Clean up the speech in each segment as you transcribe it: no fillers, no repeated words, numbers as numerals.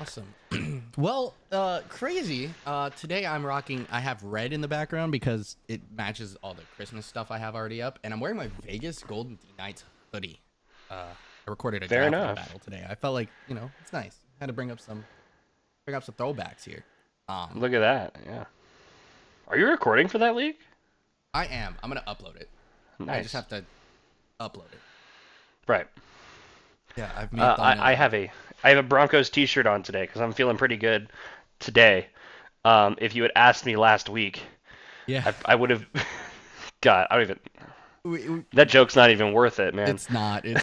Awesome. Well, crazy. Today I have red in the background because it matches all the Christmas stuff I have already up, and I'm wearing my Vegas Golden Knights hoodie. I recorded a Fair draft enough. battle today. I felt like, it's nice. Had to bring up some throwbacks here. Look at that. Yeah. Are you recording for that league? I am. I'm gonna upload it. I just Nice. have to upload it. Right. Yeah, I've made thumbnails. I have a Broncos T-shirt on today because I'm feeling pretty good today. If you had asked me last week, Yeah. I would have. God, I don't even. We, That joke's not even worth it, man. it's not. It's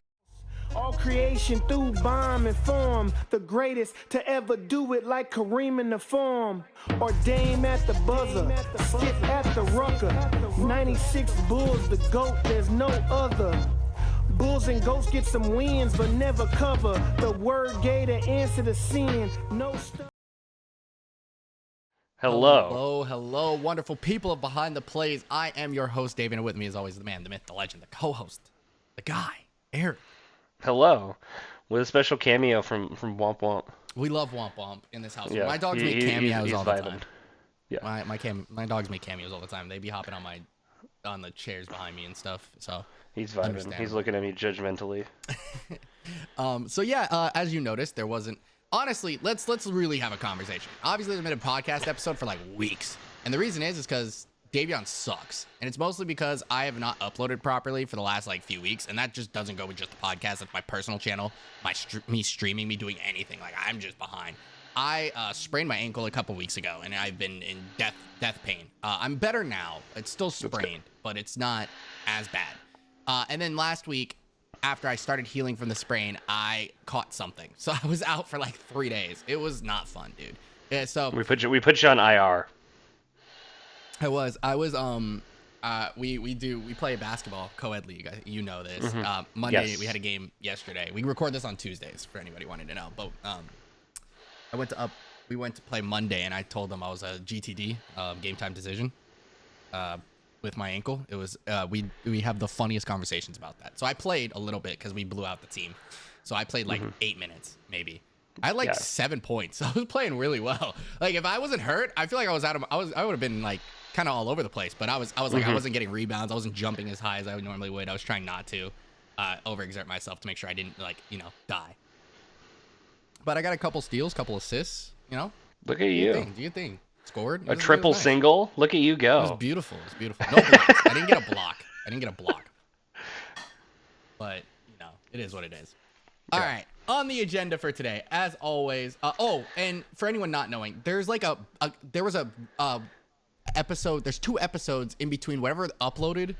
All creation through bomb and form, the greatest to ever do it like Kareem in the form. Or Dame at the buzzer, Skip at the rucker. 96 Bulls, the GOAT, there's no other. Bulls and Goats get some wins, but never cover. The word gave the answer to sin. No stuff. Hello. hello, wonderful people of Behind the Plays. I am your host, Davion, and with me, as always, the man, the myth, the legend, the co-host, the guy, Eric. Hello. With a special cameo from Womp Womp. We love Womp Womp in this house. Yeah. My dogs make cameos he's all the vibing. time. Yeah. My dogs make cameos all the time. They be hopping on the chairs behind me and stuff. So He's vibing. He's looking at me judgmentally. as you noticed, there wasn't. Honestly, let's really have a conversation. Obviously, there's been a podcast episode for like weeks, and the reason is because Davion sucks, and it's mostly because I have not uploaded properly for the last like few weeks, and that just doesn't go with just the podcast. That's my personal channel, me streaming, me doing anything. Like I'm just behind. I sprained my ankle a couple weeks ago, and I've been in death pain. I'm better now. It's still sprained, but it's not as bad. And then last week, after I started healing from the sprain, I caught something. So I was out for like 3 days. It was not fun, dude. Yeah, so We put you on IR. we play a basketball co-ed league. You know this. Monday Yes. we had a game yesterday. We record this on Tuesdays for anybody wanting to know. But we went to play Monday, and I told them I was a GTD, game time decision. With my ankle, it was we have the funniest conversations about that. So I played a little bit because we blew out the team. So I played like 8 minutes maybe. I had like 7 points. So I was playing really well. Like if I wasn't hurt, I feel like I would have been like kind of all over the place. But I was like I wasn't getting rebounds. I wasn't jumping as high as I normally would. I was trying not to overexert myself to make sure I didn't die. But I got a couple steals, couple assists. Look at you. Do you think? Scored A triple single. Look at you It go. was beautiful. No blocks. I didn't get a block. But it is what it is. All right. On the agenda for today, as always. And for anyone not knowing, there's like there was a episode. There's 2 episodes in between whatever uploaded.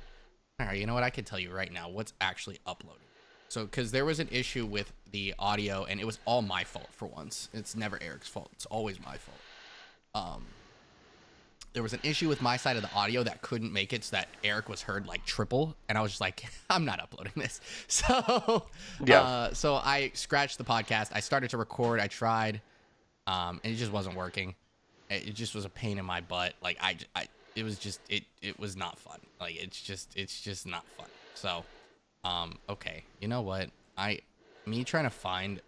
All right. You know what? I can tell you right now what's actually uploaded. So, because there was an issue with the audio, and it was all my fault for once. It's never Eric's fault. It's always my fault. There was an issue with my side of the audio that couldn't make it, so that Eric was heard like triple, and I was just like, I'm not uploading this. So I scratched the podcast. I started to record. I tried, and it just wasn't working. It just was a pain in my butt. Like it was not fun. Like it's just not fun. So, okay, you know what? Me trying to find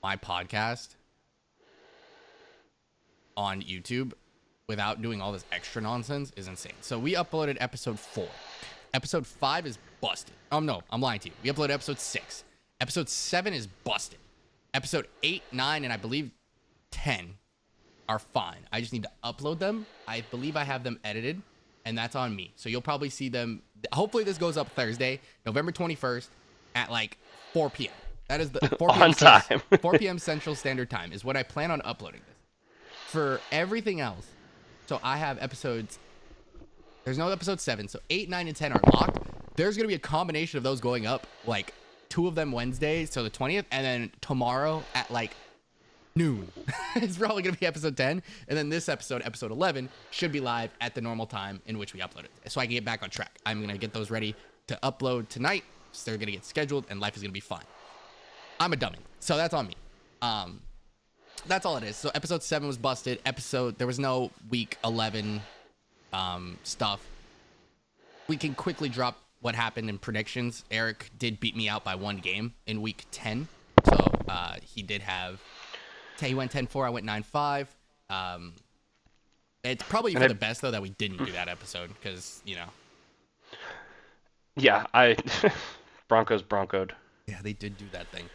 my podcast on YouTube without doing all this extra nonsense is insane. So we uploaded episode 4. Episode 5 is busted. Oh no, I'm lying to you. We uploaded episode 6. Episode 7 is busted. Episode 8, 9, and I believe 10 are fine. I just need to upload them. I believe I have them edited, and that's on me. So you'll probably see them. Hopefully this goes up Thursday, November 21st at like 4 p.m. That is the 4 p.m. On time. 4 p.m. Central Standard Time is what I plan on uploading this. For everything else, so I have episodes. There's no episode 7, so 8, 9, and 10 are locked. There's gonna be a combination of those going up, like 2 of them Wednesday, so the 20th, and then tomorrow at like noon. It's probably gonna be episode 10, and then this episode 11, should be live at the normal time in which we upload it, so I can get back on track. I'm gonna get those ready to upload tonight. So they're gonna get scheduled, and life is gonna be fine. I'm a dummy, so that's on me. That's all it is. So episode 7 was busted. There was no week 11 stuff. We can quickly drop what happened in predictions. Eric did beat me out by 1 game in week 10. So he did have. He went 10-4. I went 9-5. It's probably for the best though that we didn't do that episode because Yeah, Broncos broncoed. Yeah, they did do that thing.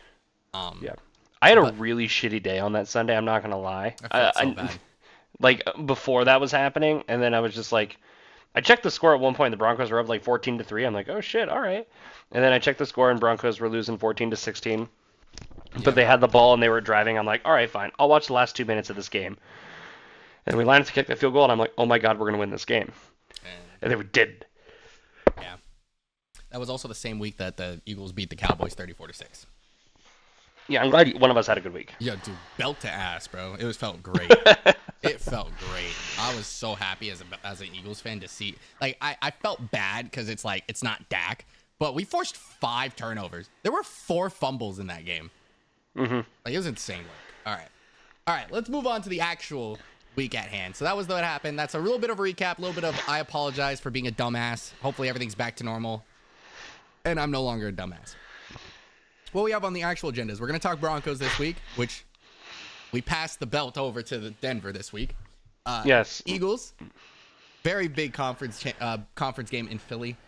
Yeah, I had a really shitty day on that Sunday. I'm not gonna lie. I felt so bad. Like before that was happening, and then I was just like, I checked the score at one point. The Broncos were up like 14-3. I'm like, oh shit, all right. And then I checked the score, and Broncos were losing 14-16. But they had the ball and they were driving. I'm like, all right, fine. I'll watch the last 2 minutes of this game. And we lined up to kick the field goal, and I'm like, oh my god, we're gonna win this game. And then we did. Yeah. That was also the same week that the Eagles beat the Cowboys 34-6. Yeah, I'm glad one of us had a good week. Yeah, dude, belt to ass, bro. It felt great. It felt great. I was so happy as an Eagles fan to see. Like, I felt bad because it's like it's not Dak, but we forced 5 turnovers. There were 4 fumbles in that game. Mm-hmm. Like, it was insane work. All right. Let's move on to the actual week at hand. So that was what happened. That's a little bit of a recap. A little bit of I apologize for being a dumbass. Hopefully everything's back to normal, and I'm no longer a dumbass. What we have on the actual agenda is we're going to talk Broncos this week, which we passed the belt over to the Denver this week. Yes. Eagles, very big conference game in Philly.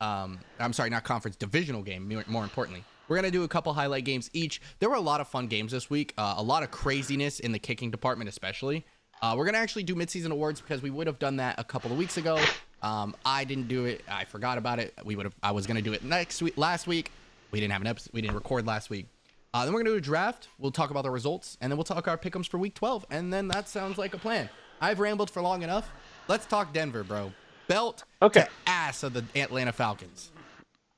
I'm sorry, not conference, divisional game, more importantly. We're going to do a couple highlight games each. There were a lot of fun games this week, a lot of craziness in the kicking department especially. We're going to actually do midseason awards because we would have done that a couple of weeks ago. I didn't do it. I forgot about it. I was going to do it last week. We didn't have an episode. We didn't record last week. Then we're going to do a draft. We'll talk about the results, and then we'll talk our pick'ems for week 12, and then that sounds like a plan. I've rambled for long enough. Let's talk Denver, bro. Belt to ass of the Atlanta Falcons.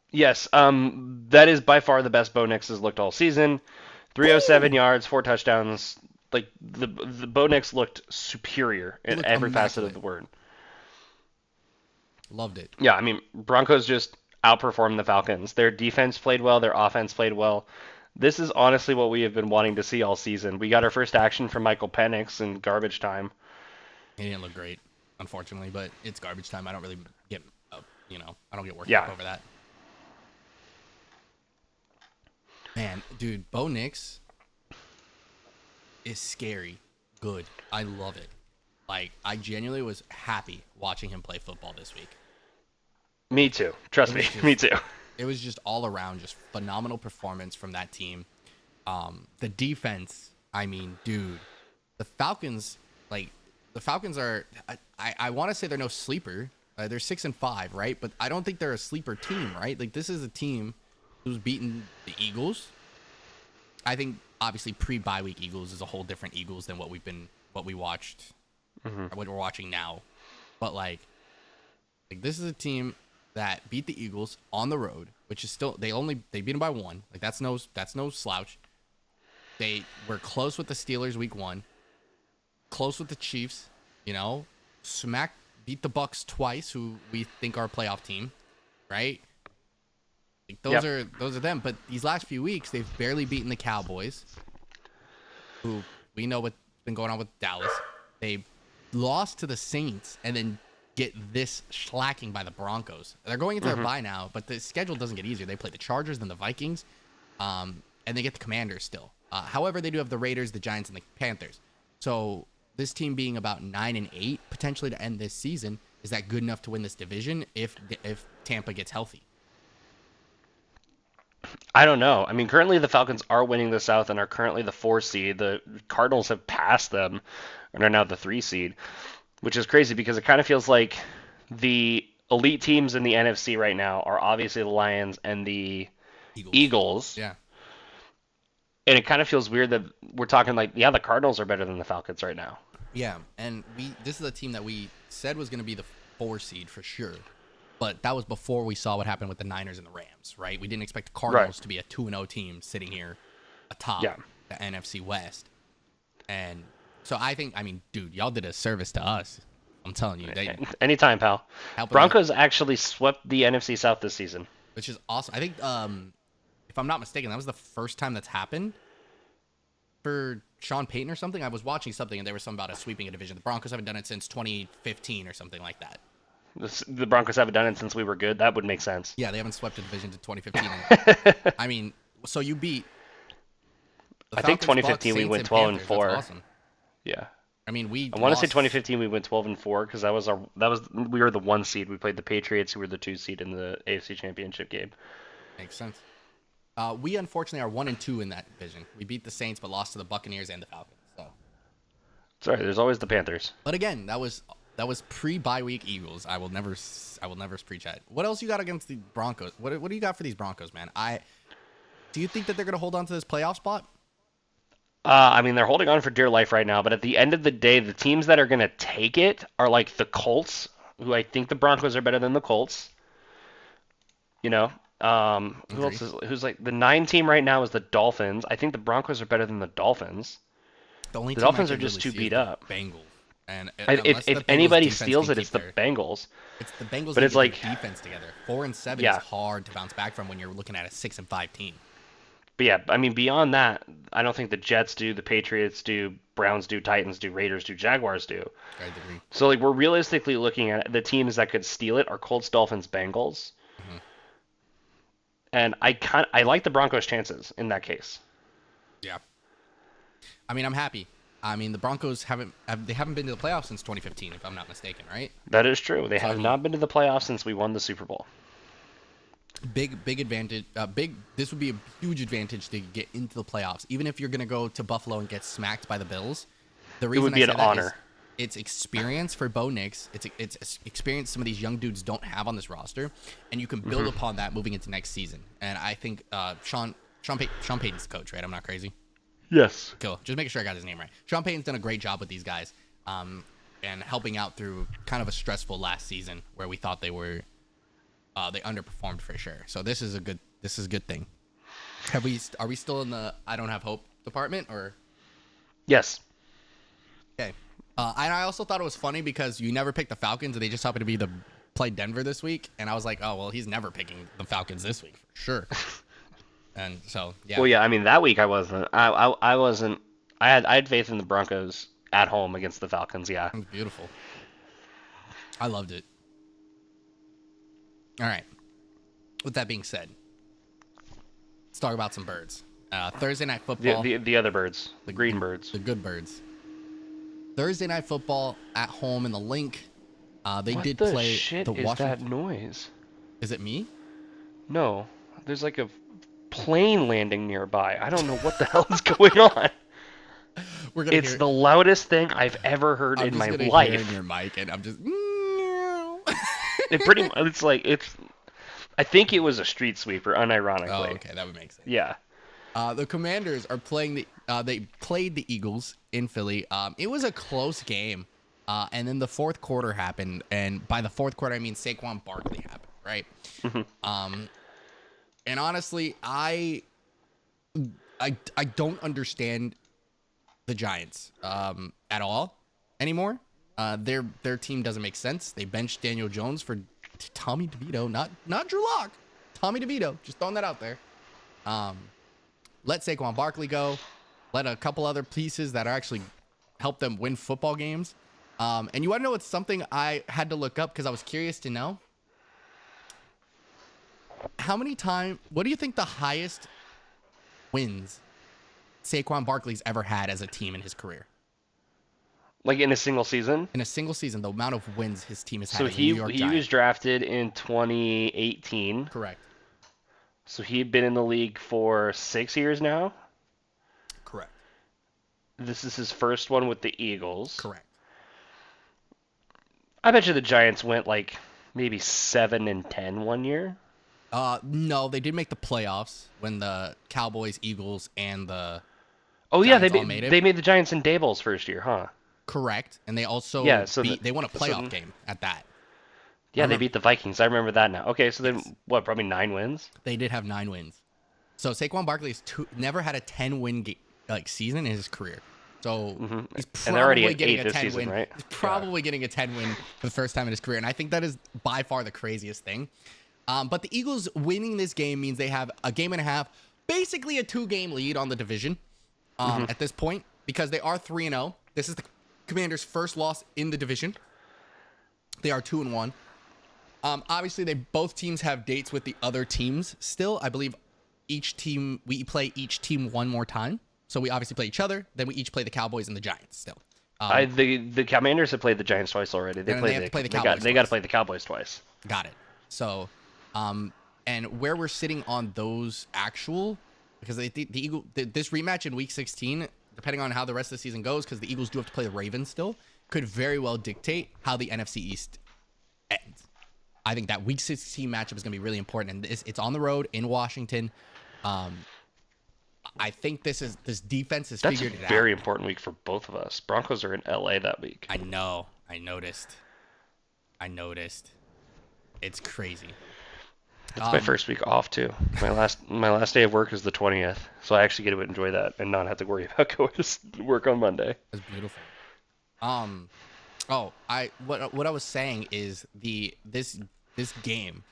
Yes, that is by far the best Bo Nix has looked all season. 307 yards, 4 touchdowns. Like, the Bo Nix looked superior in every facet of the word. Loved it. Yeah, I mean, Broncos just outperformed the Falcons. Their defense played well. Their offense played well. This is honestly what we have been wanting to see all season. We got our first action from Michael Penix in garbage time. He didn't look great, unfortunately, but it's garbage time. I don't really get, I don't get worked up over that. Man, dude, Bo Nix is scary good. I love it. Like, I genuinely was happy watching him play football this week. Me too. Trust me. Me too. It was just all around, just phenomenal performance from that team. The defense, I mean, dude, the Falcons are, I want to say they're no sleeper. They're 6-5, right? But I don't think they're a sleeper team, right? Like, this is a team who's beaten the Eagles. I think obviously pre-bye week Eagles is a whole different Eagles than what we watched, or what we're watching now. But like this is a team that beat the Eagles on the road, which is still they beat them by 1. Like that's no slouch. They were close with the Steelers week 1, close with the Chiefs. Beat the Bucks twice, who we think are a playoff team, right? Like those are them. But these last few weeks, they've barely beaten the Cowboys, who we know what's been going on with Dallas. They lost to the Saints and then get this slacking by the Broncos. They're going into their bye now, but the schedule doesn't get easier. They play the Chargers, then the Vikings, and they get the Commanders still. However, they do have the Raiders, the Giants, and the Panthers. So this team being about 9-8 potentially to end this season, is that good enough to win this division if Tampa gets healthy? I don't know. I mean, currently the Falcons are winning the South and are currently the 4 seed. The Cardinals have passed them and are now the 3 seed, which is crazy because it kind of feels like the elite teams in the NFC right now are obviously the Lions and the Eagles. Yeah. And it kind of feels weird that we're talking like, yeah, the Cardinals are better than the Falcons right now. Yeah, and this is a team that we said was going to be the 4 seed for sure. But that was before we saw what happened with the Niners and the Rams, right? We didn't expect the Cardinals to be a 2-0 team sitting here atop the NFC West. And so I mean, dude, y'all did a service to us. I'm telling you. Anytime, pal. Broncos actually swept the NFC South this season. Which is awesome. I think, if I'm not mistaken, that was the first time that's happened for Sean Payton or something. I was watching something, and there was something about us sweeping a division. The Broncos haven't done it since 2015 or something like that. The Broncos haven't done it since we were good. That would make sense. Yeah, they haven't swept a division to 2015. I mean, so you beat. I think Falcons, 2015 Bucks, we Saints, went and 12 and Panthers. 4. That's awesome. Yeah. I mean, we. I want to say lost- 2015 we went 12 and 4 because we were the 1 seed. We played the Patriots, who were the 2 seed in the AFC Championship game. Makes sense. We unfortunately are 1 and 2 in that division. We beat the Saints, but lost to the Buccaneers and the Falcons. So. Sorry, there's always the Panthers. But again, that was pre-bye week Eagles. I will never preach that. What else you got against the Broncos? What do you got for these Broncos, man? Do you think that they're going to hold on to this playoff spot? I mean, they're holding on for dear life right now, but at the end of the day, the teams that are going to take it are like the Colts, who I think the Broncos are better than the Colts. You know, who else who's like the 9 team right now is the Dolphins. I think the Broncos are better than the Dolphins. The Dolphins are just too beat up. Bengals. And if anybody steals it, it's the Bengals. It's the Bengals. But it's like defense together. 4-7 is hard to bounce back from when you're looking at a 6-5 team. But yeah, I mean, beyond that, I don't think the Jets do, the Patriots do, Browns do, Titans do, Raiders do, Jaguars do. I agree. So like we're realistically looking at the teams that could steal it are Colts, Dolphins, Bengals. Mm-hmm. And I like the Broncos' chances in that case. Yeah. I mean, I'm happy. I mean, the Broncos haven't been to the playoffs since 2015, if I'm not mistaken, right? That is true. They have not been to the playoffs since we won the Super Bowl. Big advantage. This would be a huge advantage to get into the playoffs, even if you're going to go to Buffalo and get smacked by the Bills. The reason it would be an honor. It's experience for Bo Nix. It's experience some of these young dudes don't have on this roster, and you can build upon that moving into next season. And I think Sean Payton's the coach, right? I'm not crazy. Yes. Cool. Just making sure I got his name right. Sean Payton's done a great job with these guys, and helping out through kind of a stressful last season where we thought they underperformed for sure. So this is a good thing. Are we still in the I don't have hope department or? Yes. Okay. And I also thought it was funny because you never picked the Falcons and they just happened to play Denver this week, and I was like, oh well, he's never picking the Falcons this week for sure. And so yeah. Well, yeah. I mean, that week I wasn't. I wasn't. I had faith in the Broncos at home against the Falcons. Yeah. It was beautiful. I loved it. All right. With that being said, let's talk about some birds. Thursday night football. The other birds, the green birds, the good birds. Thursday night football at home in the Link. They what did the play shit the is Washington. that noise? Is it me? No, there's like a plane landing nearby. I don't know what the hell is going on. It's the loudest thing I've ever heard in my life. Hear in your mic, and I'm just. I think it was a street sweeper, unironically. Oh, okay, that would make sense. Yeah. The Commanders are playing they played the Eagles in Philly. It was a close game, and then the fourth quarter happened, and by the fourth quarter I mean Saquon Barkley happened, right? Mm-hmm. And honestly, I don't understand the Giants at all anymore. Their team doesn't make sense. They benched Daniel Jones for Tommy DeVito, not Drew Lock. Tommy DeVito, just throwing that out there. Let Saquon Barkley go. Let a couple other pieces that are actually help them win football games. And you want to know what's something I had to look up because I was curious to know? What do you think the highest wins Saquon Barkley's ever had as a team in his career? Like in a single season? In a single season, the amount of wins his team has had. So as a New York Giant. He was drafted in 2018. Correct. So he'd been in the league for 6 years now. Correct. This is his first one with the Eagles. Correct. I bet you the Giants went like maybe 7-10 one year. No, they did make the playoffs when the Cowboys, Eagles, and the they made the Giants in Daboll's first year, huh? Correct, and they also they won a playoff game at that. Yeah, they beat the Vikings. I remember that now. Okay, so then what? Probably 9 wins. They did have 9 wins. So Saquon Barkley never had a 10-win season in his career. So he's probably getting a 10 win. Right? He's probably getting a 10 win for the first time in his career, and I think that is by far the craziest thing. But the Eagles winning this game means they have a game and a half, basically a 2-game lead on the division at this point because they are 3-0. This is the Commanders' first loss in the division. They are 2-1. Obviously, both teams have dates with the other teams still. I believe we play each team one more time. So we obviously play each other. Then we each play the Cowboys and the Giants still. The Commanders have played the Giants twice already. They have to play the Cowboys they got to twice. play the Cowboys twice. Got it. So, and where we're sitting on those actual, because this rematch in Week 16, depending on how the rest of the season goes, because the Eagles do have to play the Ravens still, could very well dictate how the NFC East ends. I think that Week 16 matchup is going to be really important, and it's on the road in Washington. I think this defense has figured it out. That's a very important week for both of us. Broncos are in LA that week. I know. I noticed. It's crazy. It's my first week off too. My last day of work is the 20th, so I actually get to enjoy that and not have to worry about going to work on Monday. That's beautiful. What I was saying is this game.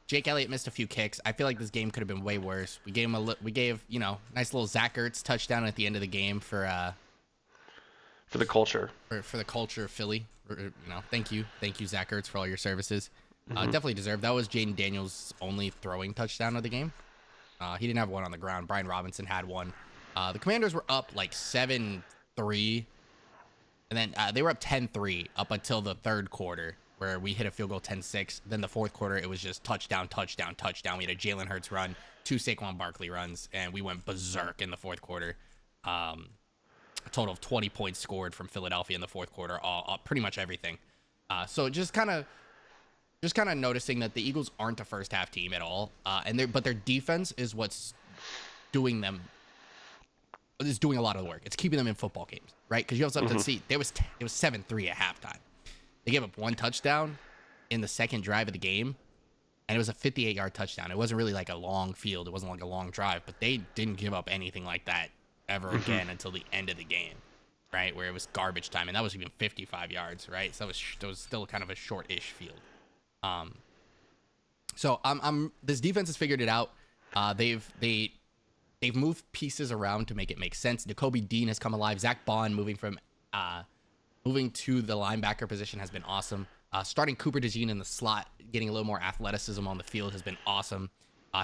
Jake Elliott missed a few kicks. I feel like this game could have been way worse. We gave nice little Zach Ertz touchdown at the end of the game for the culture. For the culture of Philly. Thank you Zach Ertz for all your services. Definitely deserved. That was Jaden Daniels' only throwing touchdown of the game. He didn't have one on the ground. Brian Robinson had one. The Commanders were up like 7-3, and then they were up 10-3 up until the third quarter, where we hit a field goal 10-6. Then the fourth quarter, it was just touchdown. We had a Jalen Hurts run, 2 Saquon Barkley runs, and we went berserk in the fourth quarter. A total of 20 points scored from Philadelphia in the fourth quarter, all pretty much everything. So just kind of noticing that the Eagles aren't a first half team at all, but their defense is what's doing a lot of the work. It's keeping them in football games, right? Because you have something to see. It was 7-3 at halftime. They gave up one touchdown in the second drive of the game, and it was a 58-yard touchdown. It wasn't really like a long field. It wasn't like a long drive, but they didn't give up anything like that ever again until the end of the game, right, where it was garbage time, and that was even 55 yards, right? So it was still kind of a short-ish field. So this defense has figured it out. They've moved pieces around to make it make sense. Nakobe Dean has come alive. Zach Bond moving to the linebacker position has been awesome. Starting Cooper DeJean in the slot, getting a little more athleticism on the field has been awesome.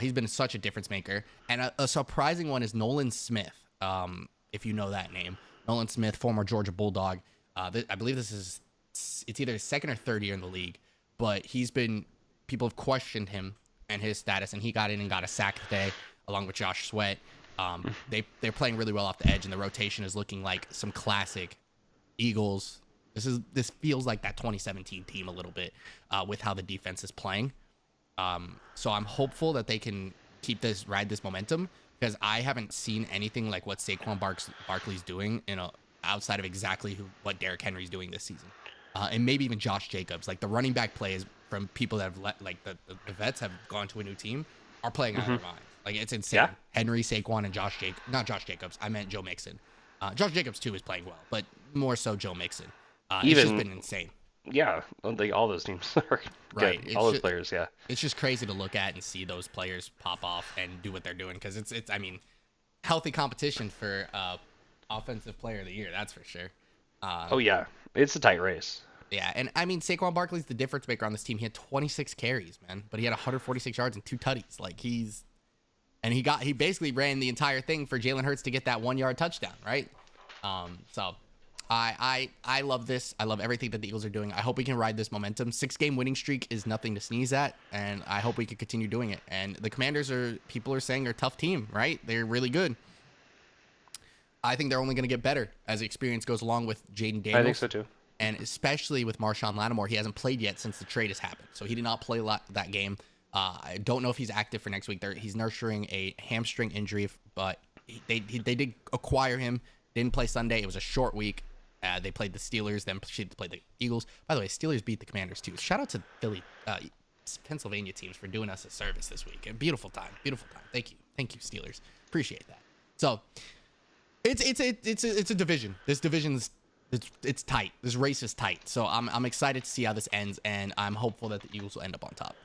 He's been such a difference maker. And a surprising one is Nolan Smith, if you know that name. Nolan Smith, former Georgia Bulldog. I believe it's either his second or third year in the league, but people have questioned him and his status, and he got in and got a sack today along with Josh Sweat. They're playing really well off the edge, and the rotation is looking like some classic Eagles. This feels like that 2017 team a little bit with how the defense is playing. So I'm hopeful that they can ride this momentum, because I haven't seen anything like what Saquon Barkley's doing outside of exactly what Derrick Henry's doing this season, and maybe even Josh Jacobs. Like the running back plays from people that have the vets have gone to a new team are playing out of their minds. Like it's insane. Yeah. Henry, Saquon, and not Josh Jacobs. I meant Joe Mixon. Josh Jacobs too is playing well, but more so Joe Mixon. It's just been insane. Yeah, all those teams are right. Good. All those players, yeah. It's just crazy to look at and see those players pop off and do what they're doing, because it's healthy competition for offensive player of the year, that's for sure. Oh yeah, it's a tight race. Yeah, and Saquon Barkley's the difference maker on this team. He had 26 carries, man, but he had 146 yards and 2 tutties. Like he basically ran the entire thing for Jalen Hurts to get that 1-yard touchdown, right? So I love this. I love everything that the Eagles are doing. I hope we can ride this momentum. 6-game winning streak is nothing to sneeze at, and I hope we can continue doing it. And the Commanders people are saying are a tough team, right? They're really good. I think they're only going to get better as the experience goes along with Jaden Daniels. I think so too. And especially with Marshawn Lattimore, he hasn't played yet since the trade has happened. So he did not play that game. I don't know if he's active for next week. He's nurturing a hamstring injury, but they did acquire him. Didn't play Sunday. It was a short week. They played the Steelers, then played the Eagles. By the way, Steelers beat the Commanders too. Shout out to Pennsylvania teams for doing us a service this week. A beautiful time. Thank you, Steelers. Appreciate that. So it's a division. This division's it's tight. This race is tight. So I'm excited to see how this ends, and I'm hopeful that the Eagles will end up on top.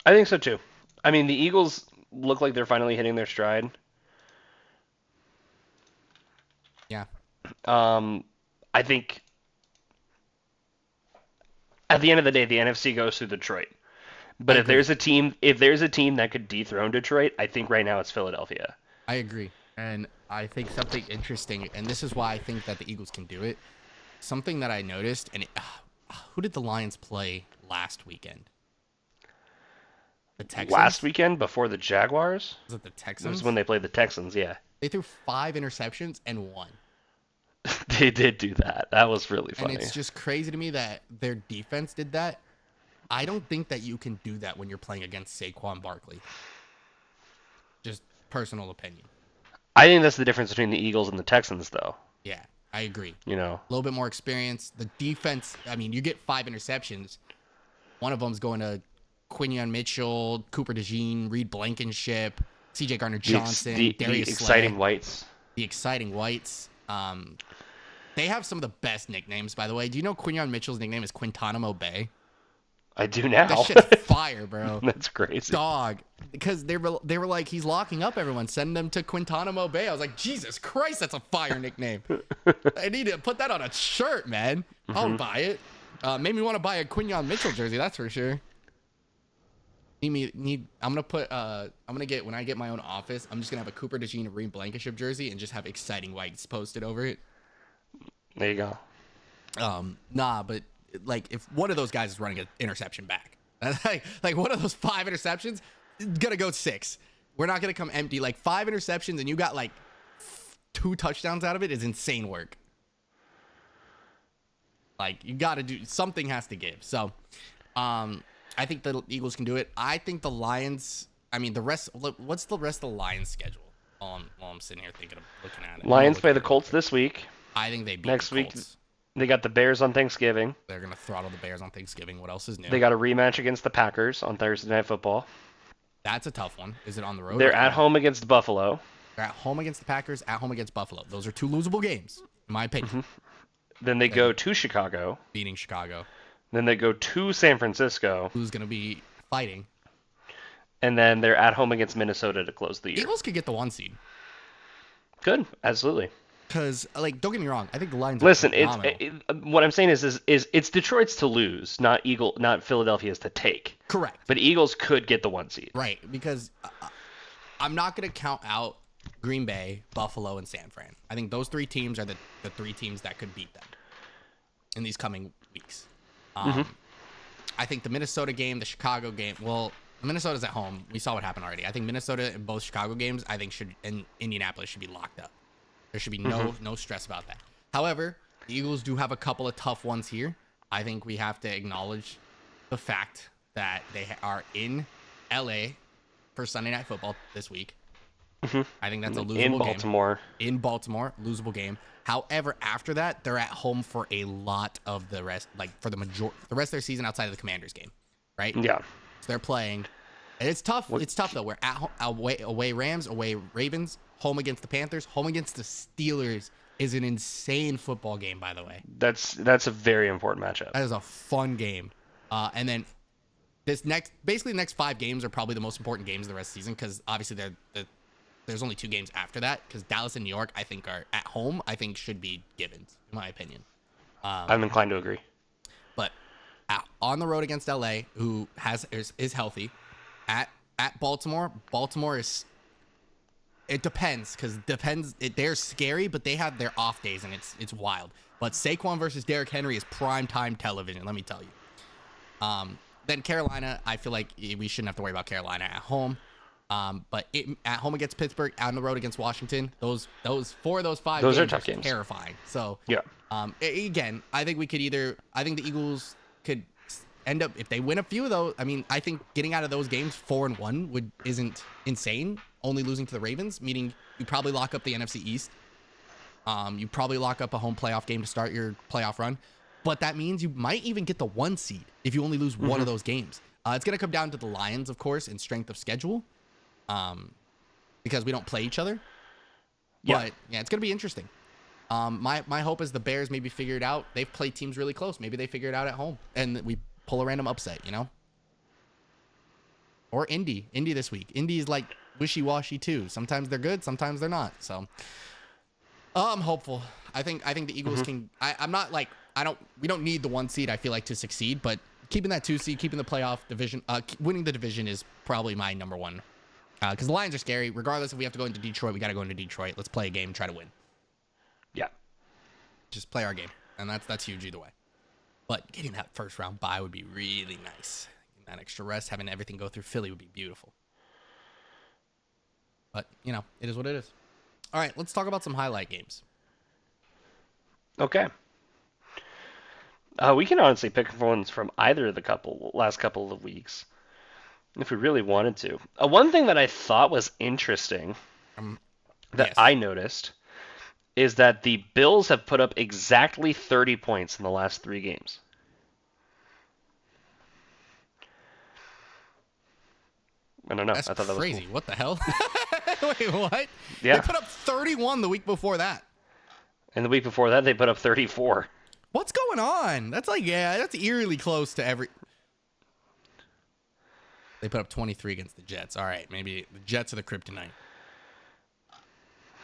I think so too. I mean, the Eagles look like they're finally hitting their stride. Yeah. I think At the end of the day, the NFC goes through Detroit. But I if agree. there's a team that could dethrone Detroit, I think right now it's Philadelphia. I agree. And I think something interesting, and this is why I think that the Eagles can do it. Something that I noticed, and who did the Lions play last weekend? The Texans? Last weekend before the Jaguars, Was it the it Texans? was when they played the Texans. Yeah, They threw 5 interceptions and won. they did do that. That was really And funny. it's just crazy to me that their defense did that. I don't think that you can do that when you're playing against Saquon Barkley. Just personal opinion. I think that's the difference between the Eagles and the Texans, though. Yeah, I agree. You know, A little bit more experience. The defense, I mean, you get 5 interceptions. One of them's going to Quinion Mitchell, Cooper DeJean, Reed Blankenship, CJ Gardner-Johnson, the Darius exciting Slay, whites. the exciting whites. They have some of the best nicknames, by the way. Do you know Quinion Mitchell's nickname is Quintanamo Bay? I do now. That shit's fire, bro. That's crazy. Dog. Because they were like, he's locking up everyone. Send them to Quintanamo Bay. I was like, Jesus Christ, that's a fire nickname. I need to put that on a shirt, man. I'll buy it. Made me want to buy a Quinion Mitchell jersey, that's for sure. I'm gonna get, when I get my own office, I'm just gonna have a Cooper DeJean Reed Blankenship jersey and just have exciting whites posted over it. There you go. Nah, but like if one of those guys is running an interception back, like one of those 5 interceptions, gonna go 6. We're not gonna come empty. Like 5 interceptions and you got like 2 touchdowns out of it is insane work. Like you got to do something, has to give. So, I think the Eagles can do it. I think the Lions. I mean, the rest. What's the rest of the Lions' schedule? While I'm sitting here looking at it. Lions play the Colts this week. I think they beat Next the week, Colts. they got the Bears on Thanksgiving. They're gonna throttle the Bears on Thanksgiving. What else is new? They got a rematch against the Packers on Thursday Night Football. That's a tough one. Is it on the road? They're or at home against Buffalo. They're at home against the Packers. At home against Buffalo. Those are 2 losable games, in my opinion. Then they go to Chicago. Beating Chicago. Then they go to San Francisco. Who's gonna be fighting? And then they're at home against Minnesota to close the year. Eagles could get the 1 seed. Good, absolutely. Because, like, don't get me wrong. I think the Lions. Listen, are phenomenal. what I'm saying is it's Detroit's to lose, not Philadelphia's to take. Correct. But Eagles could get the 1 seed. Right, because I'm not going to count out Green Bay, Buffalo, and San Fran. I think those 3 teams are the 3 teams that could beat them in these coming weeks. I think the Minnesota game, the Chicago game, well, Minnesota's at home. We saw what happened already. I think Minnesota in both Chicago games, and Indianapolis should be locked up. There should be no stress about that. However, the Eagles do have a couple of tough ones here. I think we have to acknowledge the fact that they are in LA for Sunday Night Football this week. I think that's a losable game. In Baltimore. In Baltimore, losable game. However, after that, they're at home for a lot of the rest, like for the rest of their season outside of the Commanders game, right? Yeah. So they're playing. And it's tough. It's tough though. We're at home, away Rams, away Ravens, home against the Panthers, home against the Steelers is an insane football game, by the way. That's a very important matchup. That is a fun game. And then basically the next 5 games are probably the most important games of the rest of the season because obviously there's only 2 games after that because Dallas and New York, I think, are at home. I think should be givens, in my opinion. I'm inclined to agree. But on the road against LA, who is healthy, at Baltimore is. It depends because they're scary, but they have their off days and it's wild. But Saquon versus Derrick Henry is prime time television. Let me tell you. Then Carolina, I feel like we shouldn't have to worry about Carolina at home. But at home against Pittsburgh, on the road against Washington, those 4 of those 5 Those games are tough games. Terrifying. So Yeah. Again, I think the Eagles could end up, if they win a few of those. I mean, I think getting out of those games 4-1 isn't insane. Only losing to the Ravens, meaning you probably lock up the NFC East. You probably lock up a home playoff game to start your playoff run. But that means you might even get the 1 seed if you only lose one of those games. It's going to come down to the Lions, of course, and strength of schedule. Because we don't play each other. Yeah. But yeah, it's gonna be interesting. My hope is the Bears maybe figure it out. They've played teams really close. Maybe they figure it out at home and we pull a random upset, you know? Or Indy this week. Indy's like wishy-washy too. Sometimes they're good, sometimes they're not. So I'm hopeful. I think the Eagles can. I'm not like we don't need the 1 seed, I feel like, to succeed, but keeping that 2 seed, keeping the playoff division, winning the division is probably my number one. Because the Lions are scary. Regardless if we have to go into Detroit, we got to go into Detroit. Let's play a game, try to win. Yeah. Just play our game, and that's huge either way. But getting that first round bye would be really nice. Getting that extra rest, having everything go through Philly would be beautiful. But, it is what it is. All right, let's talk about some highlight games. Okay. We can honestly pick ones from either of the last couple of weeks, if we really wanted to. One thing that I thought was interesting that Yes. I noticed is that the Bills have put up exactly 30 points in the last 3 games. I don't know. That's I thought that was crazy. cool. What the hell? Wait, what? Yeah. They put up 31 the week before that. And the week before that, they put up 34. What's going on? That's that's eerily close to every. They put up 23 against the Jets. All right, maybe the Jets are the kryptonite.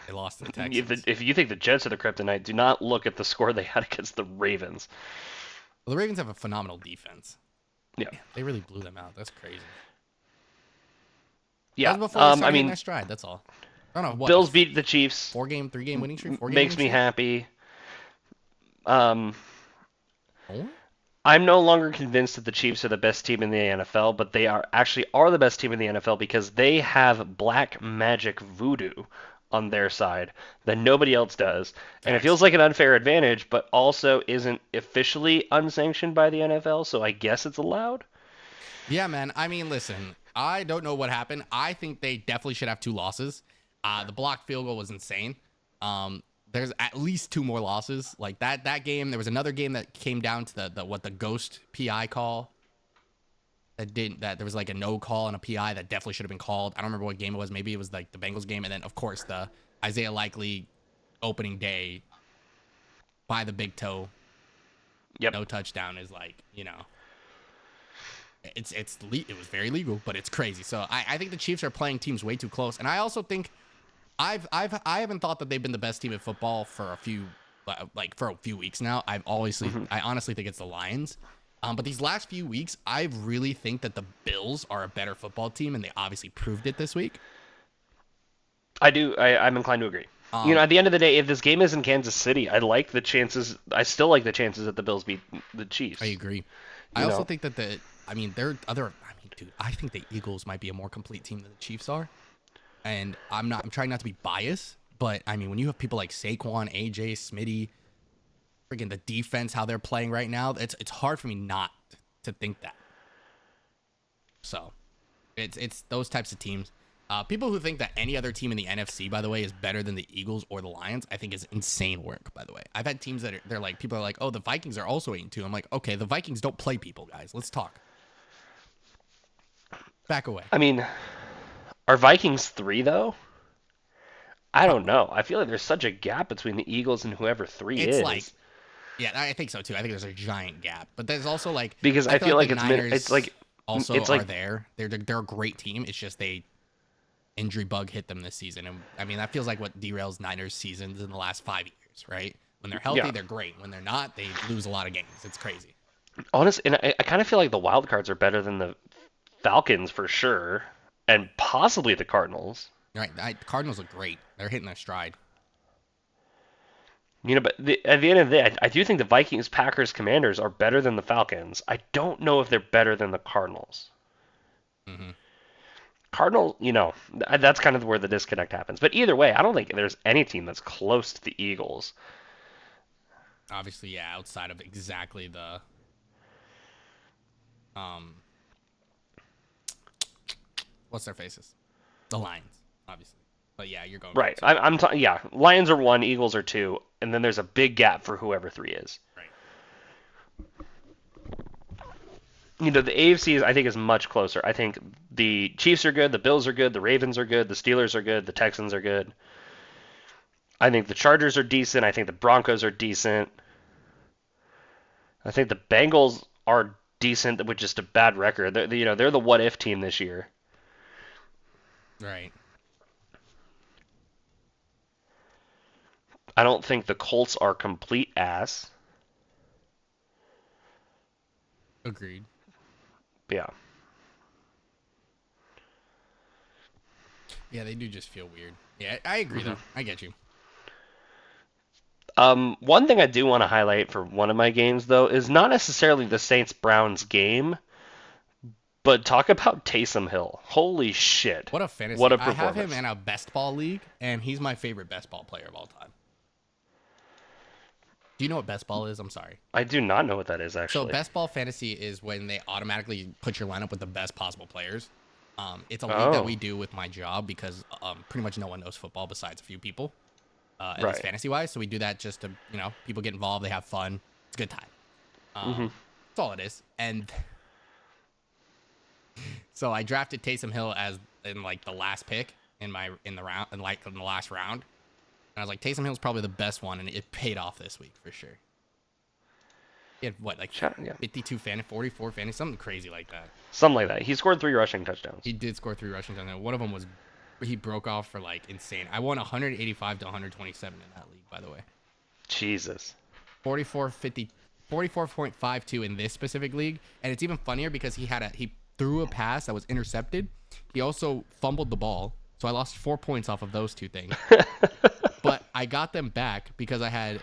They lost to the Texans. If you think the Jets are the kryptonite, do not look at the score they had against the Ravens. Well, the Ravens have a phenomenal defense. Yeah. Man, they really blew them out. That's crazy. Yeah. That was before they started hitting their stride. That's all. I don't know what. Bills beat the Chiefs. 3-game winning streak. Makes me happy. Oh? I'm no longer convinced that the Chiefs are the best team in the NFL, but they are the best team in the NFL because they have black magic voodoo on their side that nobody else does. And it feels like an unfair advantage, but also isn't officially unsanctioned by the NFL, so I guess it's allowed. Yeah, man. I mean, listen, I don't know what happened. I think they definitely should have 2 losses. The blocked field goal was insane. There's at least 2 more losses. Like that game, there was another game that came down to the ghost PI call. That there was like a no call and a PI that definitely should have been called. I don't remember what game it was. Maybe it was like the Bengals game. And then, of course, the Isaiah Likely opening day by the big toe. Yep. No touchdown is like, it was very legal, but it's crazy. So I think the Chiefs are playing teams way too close. And I also think I haven't thought that they've been the best team in football for a few weeks now. I honestly think it's the Lions. But these last few weeks, I really think that the Bills are a better football team, and they obviously proved it this week. I do. I'm inclined to agree. At the end of the day, if this game is in Kansas City, I still like the chances that the Bills beat the Chiefs. I agree. I also think that dude, I think the Eagles might be a more complete team than the Chiefs are. And I'm trying not to be biased, but I mean, when you have people like Saquon, AJ, Smitty, freaking the defense, how they're playing right now, it's hard for me not to think that. So, it's those types of teams. People who think that any other team in the NFC, by the way, is better than the Eagles or the Lions, I think is insane work, by the way. I've had teams that people are like, oh, the Vikings are also 8-2. I'm like, okay, the Vikings don't play people, guys. Let's talk. Back away. I mean, are Vikings 3, though? I don't know. I feel like there's such a gap between the Eagles and whoever 3 is. It's like, yeah, I think so, too. I think there's a giant gap. But there's also, like... Because I feel like the it's Niners like... also it's are like, there. They're a great team. It's just injury bug hit them this season. And, I mean, that feels like what derails Niners seasons in the last 5 years, right? When they're healthy, they're great. When they're not, they lose a lot of games. It's crazy. Honestly, and I kind of feel like the wild cards are better than the Falcons for sure, and possibly the Cardinals. Right. The Cardinals look great. They're hitting their stride. But at the end of the day, I do think the Vikings, Packers, Commanders are better than the Falcons. I don't know if they're better than the Cardinals. Mm-hmm. Cardinals, that's kind of where the disconnect happens. But either way, I don't think there's any team that's close to the Eagles. Obviously, yeah, outside of exactly the... what's their faces? The Lions, obviously. But yeah, you're going right. I'm talking. Yeah, Lions are 1, Eagles are 2, and then there's a big gap for whoever 3 is. Right. The AFC I think is much closer. I think the Chiefs are good, the Bills are good, the Ravens are good, the Steelers are good, the Texans are good. I think the Chargers are decent. I think the Broncos are decent. I think the Bengals are decent with just a bad record. They're the what if team this year. Right. I don't think the Colts are complete ass. Agreed. But yeah. Yeah, they do just feel weird. Yeah, I agree though. I get you. One thing I do want to highlight for one of my games though is not necessarily the Saints Browns game, but talk about Taysom Hill. Holy shit! What a fantasy! What a I have him performance! in a best ball league, and he's my favorite best ball player of all time. Do you know what best ball is? I'm sorry. I do not know what that is So actually. best ball fantasy is when they automatically put your lineup with the best possible players. It's a league that we do with my job because pretty much no one knows football besides a few people, at least Right. fantasy wise. So we do that just to people get involved, they have fun, it's a good time. That's all it is. And so I drafted Taysom Hill as in like the last pick in the last round. And I was like, Taysom Hill's probably the best one, and it paid off this week for sure. He had what, like Yeah. 52 fantasy, 44 fantasy, something crazy like that. Something like that. He scored 3 rushing touchdowns. He did score 3 rushing touchdowns. One of them was he broke off for like insane. I won 185 to 127 in that league, by the way. Jesus. 44.52 in this specific league, and it's even funnier because he threw a pass that was intercepted. He also fumbled the ball, so I lost 4 points off of those two things. But I got them back because I